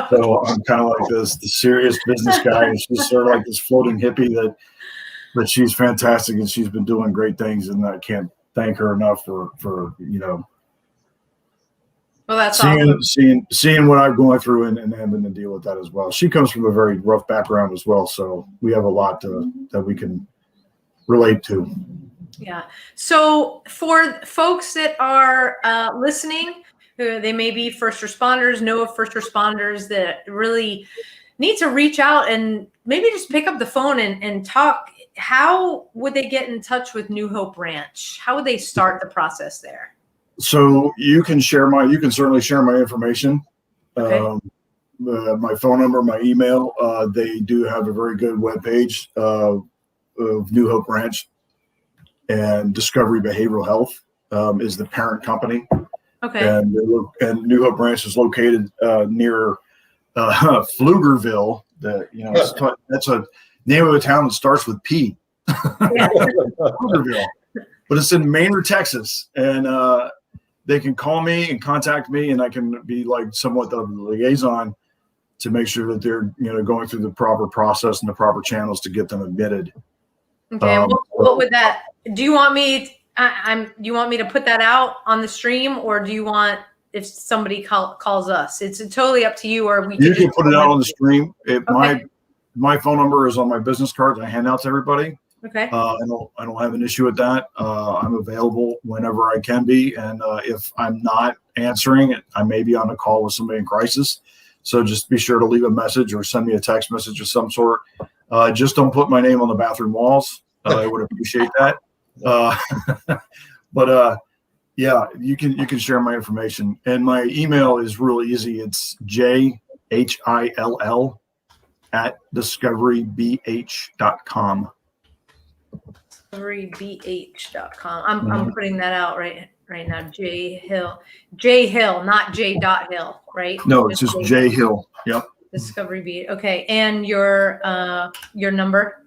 So I'm kind of like the serious business guy, and she's sort of like this floating hippie but she's fantastic, and she's been doing great things, and I can't thank her enough for you know, well, that's seeing what I'm going through and having to deal with that as well. She comes from a very rough background as well, so we have a lot that we can relate to. Yeah. So for folks that are listening, they may be first responders, know of first responders that really need to reach out and maybe just pick up the phone and talk. How would they get in touch with New Hope Ranch? How would they start the process there? So you can certainly share my information, my phone number, my email. They do have a very good webpage of New Hope Ranch, and Discovery Behavioral Health is the parent company. Okay. And New Hope Ranch is located near Pflugerville. That's a name of a town that starts with P. Pflugerville, but it's in Maynard, Texas, and they can call me and contact me, and I can be like somewhat the liaison to make sure that they're, you know, going through the proper process and the proper channels to get them admitted. Okay. What would that? Do you want me? Do you want me to put that out on the stream, or do you want if somebody calls us? It's totally up to you. Or you can put it out on the stream. My phone number is on my business card that I hand out to everybody. Okay. I don't have an issue with that. I'm available whenever I can be, and if I'm not answering, I may be on a call with somebody in crisis. So just be sure to leave a message or send me a text message of some sort. Just don't put my name on the bathroom walls. I would appreciate that. But yeah, you can share my information, and my email is real easy. It's jhill@discoverybh.com. discoverybh.com. I'm putting that out right now. J Hill, not J. Hill, right? No, it's just J Hill. Yep. Discovery B. Okay, and your number?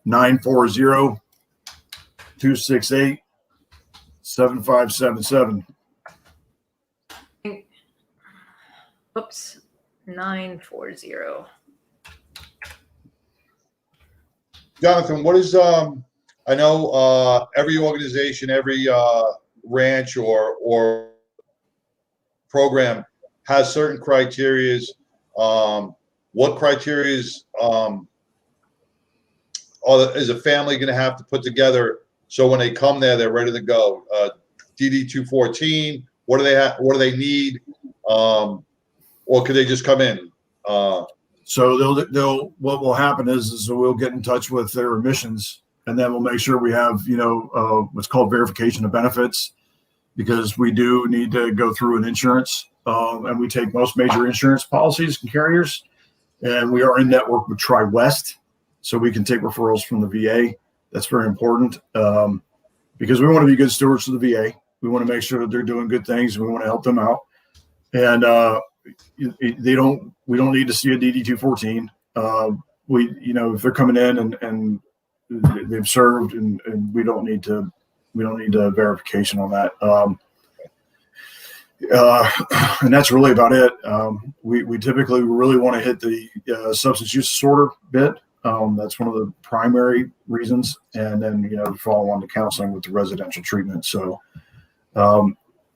940-268-7577. Oops, 940. Jonathan, what is I know every organization, every ranch or program has certain criterias. What criterias is a family going to have to put together so when they come there they're ready to go? DD 214. What do they have? What do they need? Or could they just come in? So they'll what will happen is we'll get in touch with their admissions, and then we'll make sure we have what's called verification of benefits, because we do need to go through an insurance, and we take most major insurance policies and carriers, and we are in network with Tri-West, so we can take referrals from the VA. That's very important, because we want to be good stewards of the VA. We want to make sure that they're doing good things, and we want to help them out. And we don't need to see a DD 214. If they're coming in and they've served, and we don't need a verification on that. And that's really about it. We typically really want to hit the substance use disorder bit. That's one of the primary reasons, and then follow on to counseling with the residential treatment. So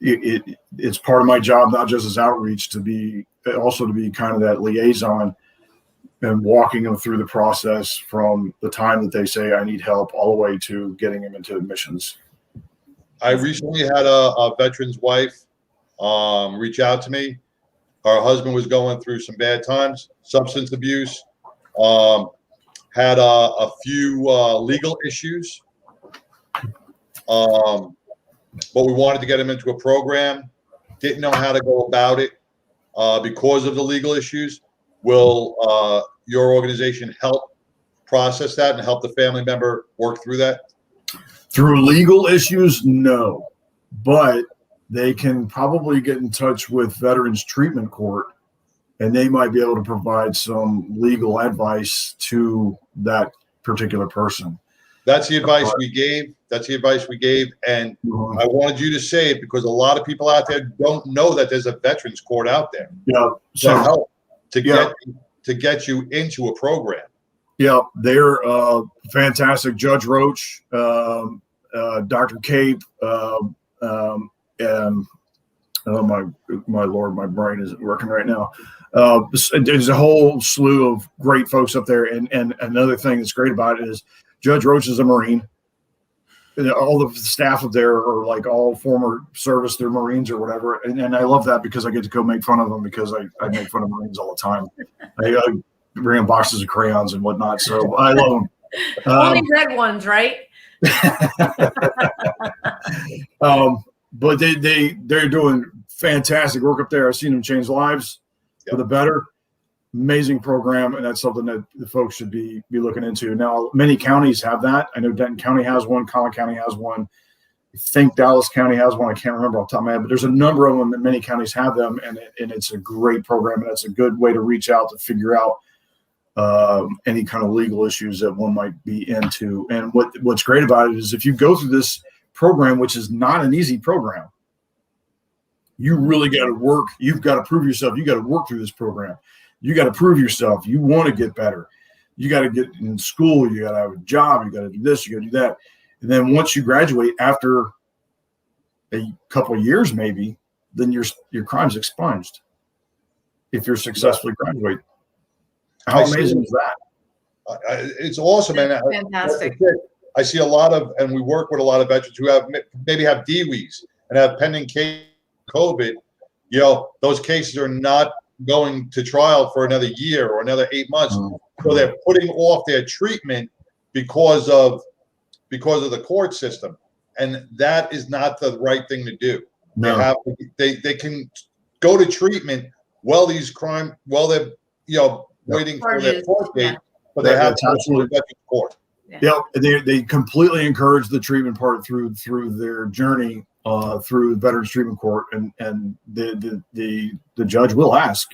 it's part of my job, not just as outreach, to be kind of that liaison and walking them through the process from the time that they say I need help all the way to getting them into admissions. I recently had a veteran's wife reach out to me. Her husband was going through some bad times, substance abuse, had a few legal issues, but we wanted to get him into a program. Didn't know how to go about it because of the legal issues. Will your organization help process that and help the family member work through that? Through legal issues, no, but they can probably get in touch with Veterans Treatment Court, and they might be able to provide some legal advice to that particular person. That's the advice we gave. And I wanted you to say it because a lot of people out there don't know that there's a veterans court out there. Yeah. To help to get you into a program. Yeah, they're fantastic. Judge Roach, Dr. Cape, and oh my Lord, my brain isn't working right now. There's a whole slew of great folks up there, and another thing that's great about it is Judge Roach is a Marine. All the staff up there are like all former service, they're Marines or whatever, and I love that because I get to go make fun of them because I make fun of Marines all the time. I bring them boxes of crayons and whatnot, so I love them. Only red ones, right? But they're doing fantastic work up there. I've seen them change lives for the better. Amazing program, and that's something that the folks should be looking into. Now, many counties have that. I know Denton County has one, Collin County has one. I think Dallas County has one. I can't remember off the top of my head, but there's a number of them that many counties have them, and it's a great program, and that's a good way to reach out to figure out any kind of legal issues that one might be into. And what's great about it is if you go through this program, which is not an easy program, you really got to work. You've got to prove yourself. You got to work through this program. You got to prove yourself. You want to get better. You got to get in school. You got to have a job. You got to do this. You got to do that. And then once you graduate, after a couple of years, maybe, then your crime's expunged if you're successfully graduate. How amazing is that? It's awesome, man. Fantastic. I see a lot of, and we work with a lot of veterans who maybe have DWIs and have pending case COVID. Those cases are not going to trial for another year or another 8 months. So they're putting off their treatment because of the court system, and that is not the right thing to do. No. They can go to treatment while they're waiting for their court date, but they have to go to court. Yeah, they completely encourage the treatment part through their journey through Veterans Treatment Court, and the judge will ask,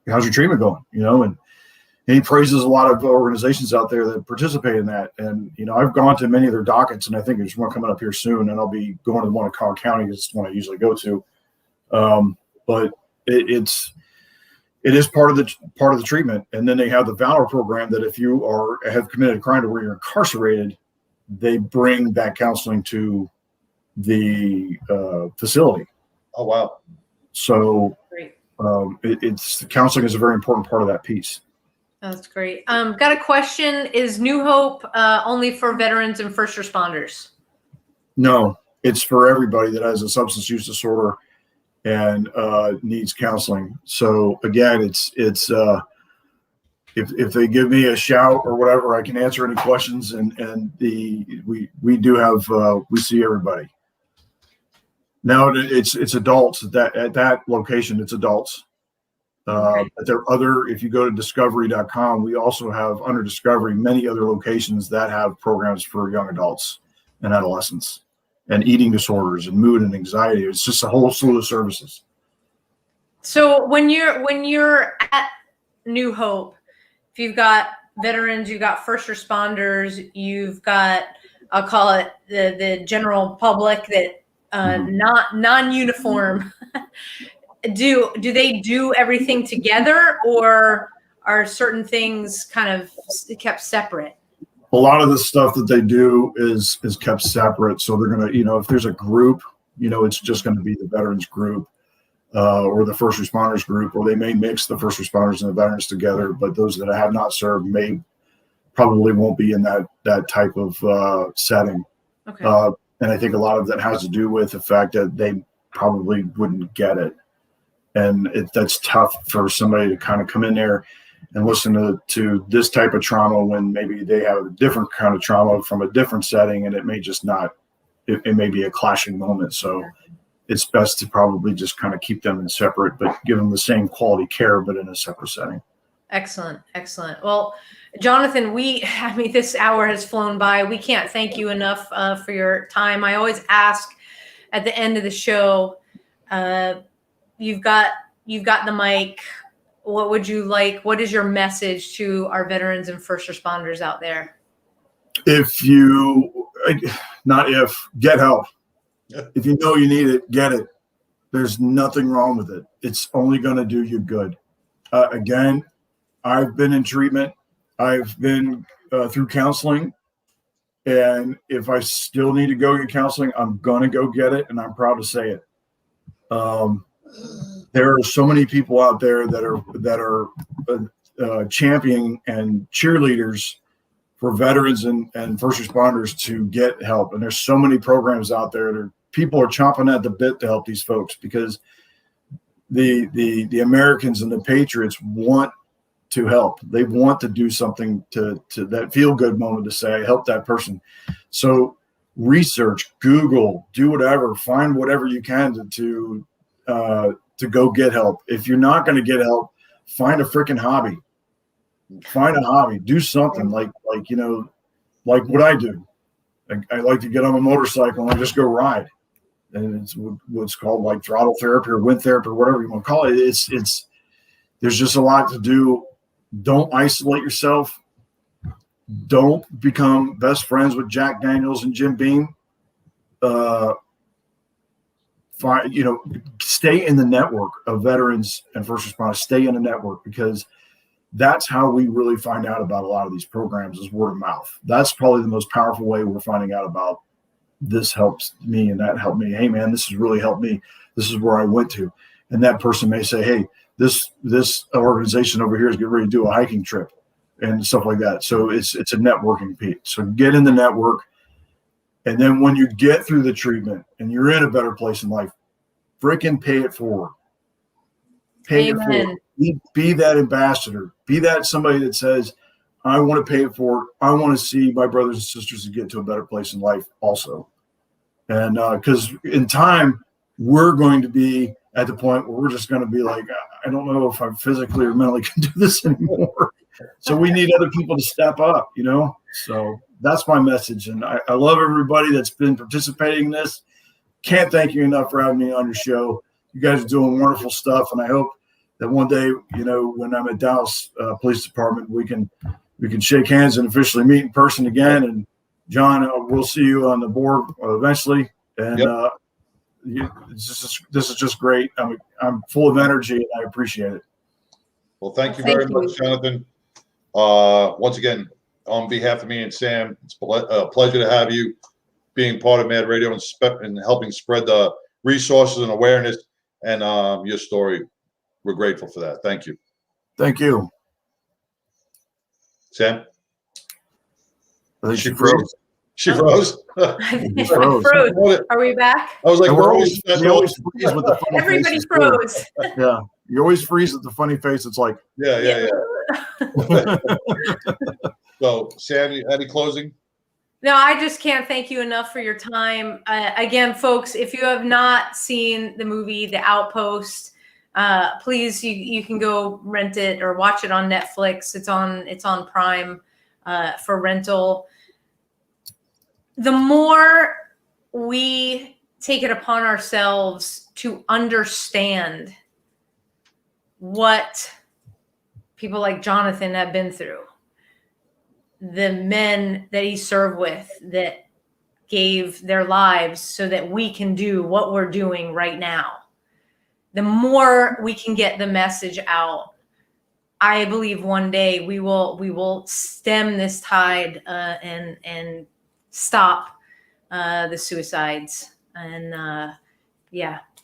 how's your treatment going, and he praises a lot of organizations out there that participate in that. And I've gone to many of their dockets, and I think there's one coming up here soon, and I'll be going to one in Cobb County because it's one I usually go to. But it is part of the treatment. And then they have the Valor program that if you have committed a crime to where you're incarcerated, they bring that counseling to the facility. Oh, wow. So it's counseling is a very important part of that piece. That's great. Got a question. Is New Hope only for veterans and first responders? No, it's for everybody that has a substance use disorder and needs counseling. So again, it's if they give me a shout or whatever, I can answer any questions. And we do have we see everybody. Now it's adults at that location. It's adults. But there are other. If you go to discovery.com, we also have under Discovery many other locations that have programs for young adults and adolescents, and eating disorders and mood and anxiety. It's just a whole slew of services. So when you're at New Hope, if you've got veterans, you've got first responders, you've got, I'll call it the general public that not non-uniform. Do they do everything together, or are certain things kind of kept separate? A lot of the stuff that they do is kept separate. So they're going to, if there's a group, it's just going to be the veterans group or the first responders group, or they may mix the first responders and the veterans together. But those that have not served probably won't be in that type of setting. Okay. And I think a lot of that has to do with the fact that they probably wouldn't get it. And that's tough for somebody to kind of come in there and listen to this type of trauma when maybe they have a different kind of trauma from a different setting, and it may just not, it may be a clashing moment. So it's best to probably just kind of keep them in separate, but give them the same quality care, but in a separate setting. Excellent. Excellent. Well, Jonathan, this hour has flown by. We can't thank you enough for your time. I always ask at the end of the show, you've got the mic. What would you like? What is your message to our veterans and first responders out there? Get help. If you know you need it, get it. There's nothing wrong with it. It's only going to do you good. Again, I've been in treatment. I've been through counseling. And if I still need to go get counseling, I'm going to go get it. And I'm proud to say it. There are so many people out there that are championing and cheerleaders for veterans and first responders to get help. And there's so many programs out there. People are chomping at the bit to help these folks because the Americans and the patriots want to help. They want to do something to that feel good moment to say, I help that person. So research, Google, do whatever, find whatever you can to go get help. If you're not going to get help, find a freaking hobby. Find a hobby. Do something like what I do. I like to get on a motorcycle and just go ride. And it's what's called like throttle therapy or wind therapy or whatever you want to call it. It's there's just a lot to do. Don't isolate yourself. Don't become best friends with Jack Daniels and Jim Beam. Stay in the network of veterans and first responders. Stay in the network, because that's how we really find out about a lot of these programs is word of mouth. That's probably the most powerful way we're finding out about this helps me and that helped me. Hey man, this has really helped me. This is where I went to. And that person may say, hey, this organization over here is getting ready to do a hiking trip and stuff like that. So it's a networking piece. So get in the network. And then when you get through the treatment and you're in a better place in life, freaking pay it forward. Pay it Amen. forward. Be that ambassador. Be that somebody that says, I want to pay it forward. I want to see my brothers and sisters get to a better place in life also. And because in time, we're going to be at the point where we're just going to be like, I don't know if I physically or mentally can do this anymore. So we need other people to step up, you know? So that's my message. And I love everybody that's been participating in this. Can't thank you enough for having me on your show. You guys are doing wonderful stuff. And I hope that one day, you know, when I'm at Dallas Police Department, we can shake hands and officially meet in person again. And John, we'll see you on the board eventually. And this is just great. I'm full of energy and I appreciate it. Well, thank you very much, Jonathan. Once again, on behalf of me and Sam, it's a pleasure to have you being part of Mad Radio and helping spread the resources and awareness and your story. We're grateful for that. Thank you. Thank you. Sam? I think she froze. She froze? froze. Are we back? I was like, we always freeze with the funny Everybody faces froze. too. Yeah. You always freeze with the funny face. It's like, yeah. So, Sam, any closing? No, I just can't thank you enough for your time. Again, folks, if you have not seen the movie The Outpost, please, you can go rent it or watch it on Netflix. It's on Prime for rental. The more we take it upon ourselves to understand what people like Jonathan have been through, the men that he served with that gave their lives so that we can do what we're doing right now, the more we can get the message out, I believe one day we will stem this tide and stop the suicides. And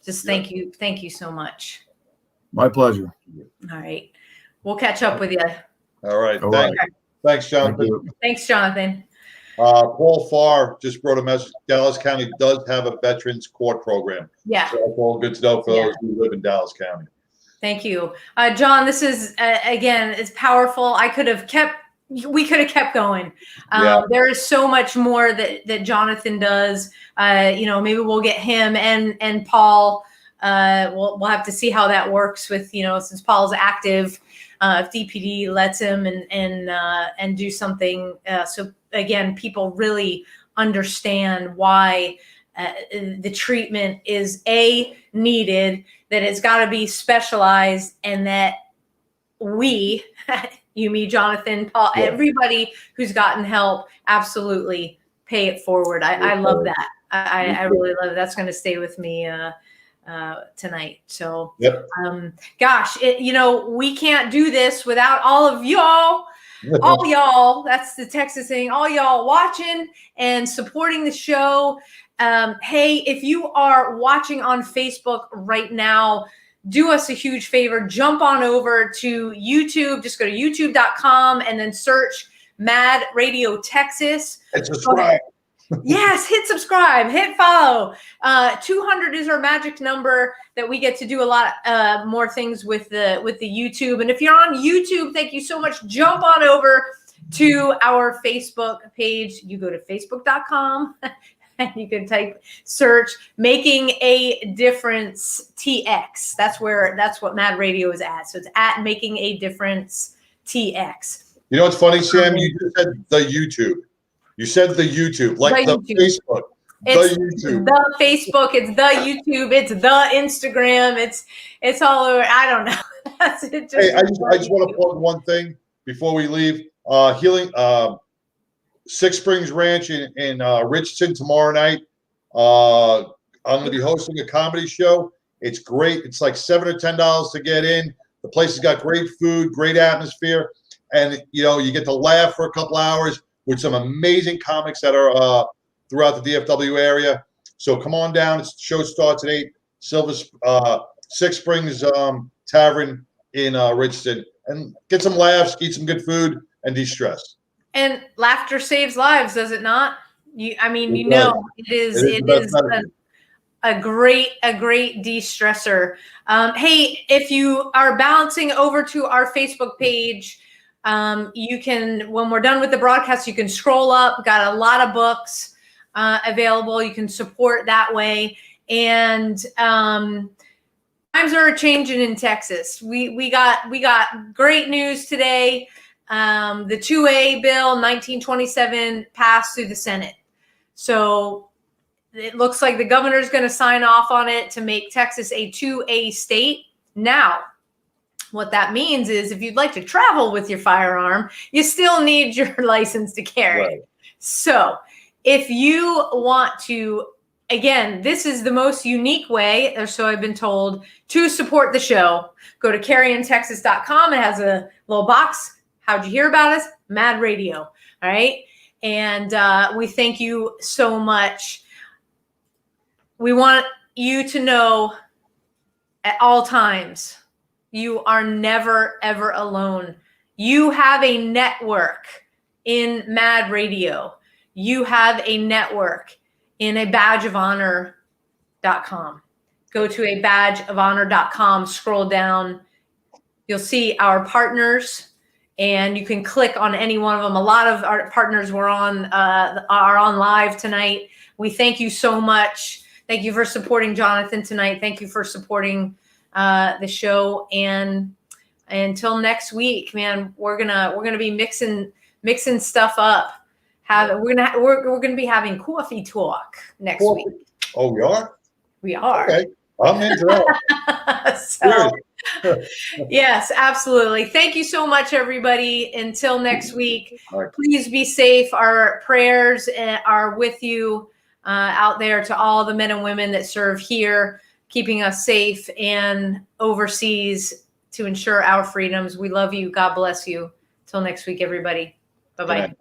just thank you so much. My pleasure. All right, we'll catch up with you. All right. Thanks, Jonathan. Thanks, Jonathan. Paul Farr just brought a message. Dallas County does have a Veterans Court program. Yeah. So that's all good to know for those who live in Dallas County. Thank you. John, this is, again, it's powerful. We could have kept going. There is so much more that Jonathan does. Maybe we'll get him and Paul. We'll have to see how that works with, since Paul's active, if DPD lets him and do something. So again, people really understand why the treatment is needed, that it's got to be specialized, and that we, you, me, Jonathan, Paul, everybody who's gotten help, absolutely pay it forward. I love that. I really love it. That's going to stay with me tonight. So, gosh, we can't do this without all of y'all. All y'all, that's the Texas thing. All y'all watching and supporting the show. Hey, if you are watching on Facebook right now, do us a huge favor. Jump on over to YouTube. Just go to youtube.com and then search Mad Radio Texas. And subscribe. Yes, hit subscribe, hit follow. 200 is our magic number that we get to do a lot more things with the YouTube. And if you're on YouTube, thank you so much. Jump on over to our Facebook page. You go to facebook.com and you can search Making a Difference TX. That's what Mad Radio is at. So it's at Making a Difference TX. You know what's funny, Sam? You just said the YouTube. You said the YouTube, like the Facebook. It's the YouTube. The Facebook. It's the YouTube. It's the Instagram. It's all over. I don't know. That's it. Hey, I just want to plug one thing before we leave. Healing Six Springs Ranch in Richardson tomorrow night. I'm going to be hosting a comedy show. It's great. It's like $7 or $10 to get in. The place has got great food, great atmosphere, and you get to laugh for a couple hours with some amazing comics that are throughout the DFW area. So come on down. The show starts at 8. Six Springs Tavern in Richardson, and get some laughs, eat some good food, and de-stress. And laughter saves lives, does it not? It is a great de-stressor. Hey, if you are bouncing over to our Facebook page, you can, when we're done with the broadcast, you can scroll up. Got a lot of books available. You can support that way. And times are changing in Texas. We got great news today. The 2A bill 1927 passed through the Senate. So it looks like the governor's going to sign off on it to make Texas a 2A state. Now, what that means is if you'd like to travel with your firearm, you still need your license to carry. Right. So if you want to, again, this is the most unique way, or so I've been told, to support the show. Go to carryontexas.com. It has a little box. How'd you hear about us? Mad Radio. All right. And we thank you so much. We want you to know at all times, you are never, ever alone. You have a network in Mad Radio. You have a network in a badgeofhonor.com. Go to a badgeofhonor.com, scroll down. You'll see our partners, and you can click on any one of them. A lot of our partners are on live tonight. We thank you so much. Thank you for supporting Jonathan tonight. Thank you for supporting the show. And until next week, man, we're gonna be mixing stuff up. We're gonna be having coffee talk next week. Oh, we are? We are. Okay. I'm into that. So, yes, absolutely. Thank you so much, everybody. Until next week, please be safe. Our prayers are with you out there, to all the men and women that serve here, keeping us safe, and overseas to ensure our freedoms. We love you. God bless you. Till next week, everybody. Bye-bye.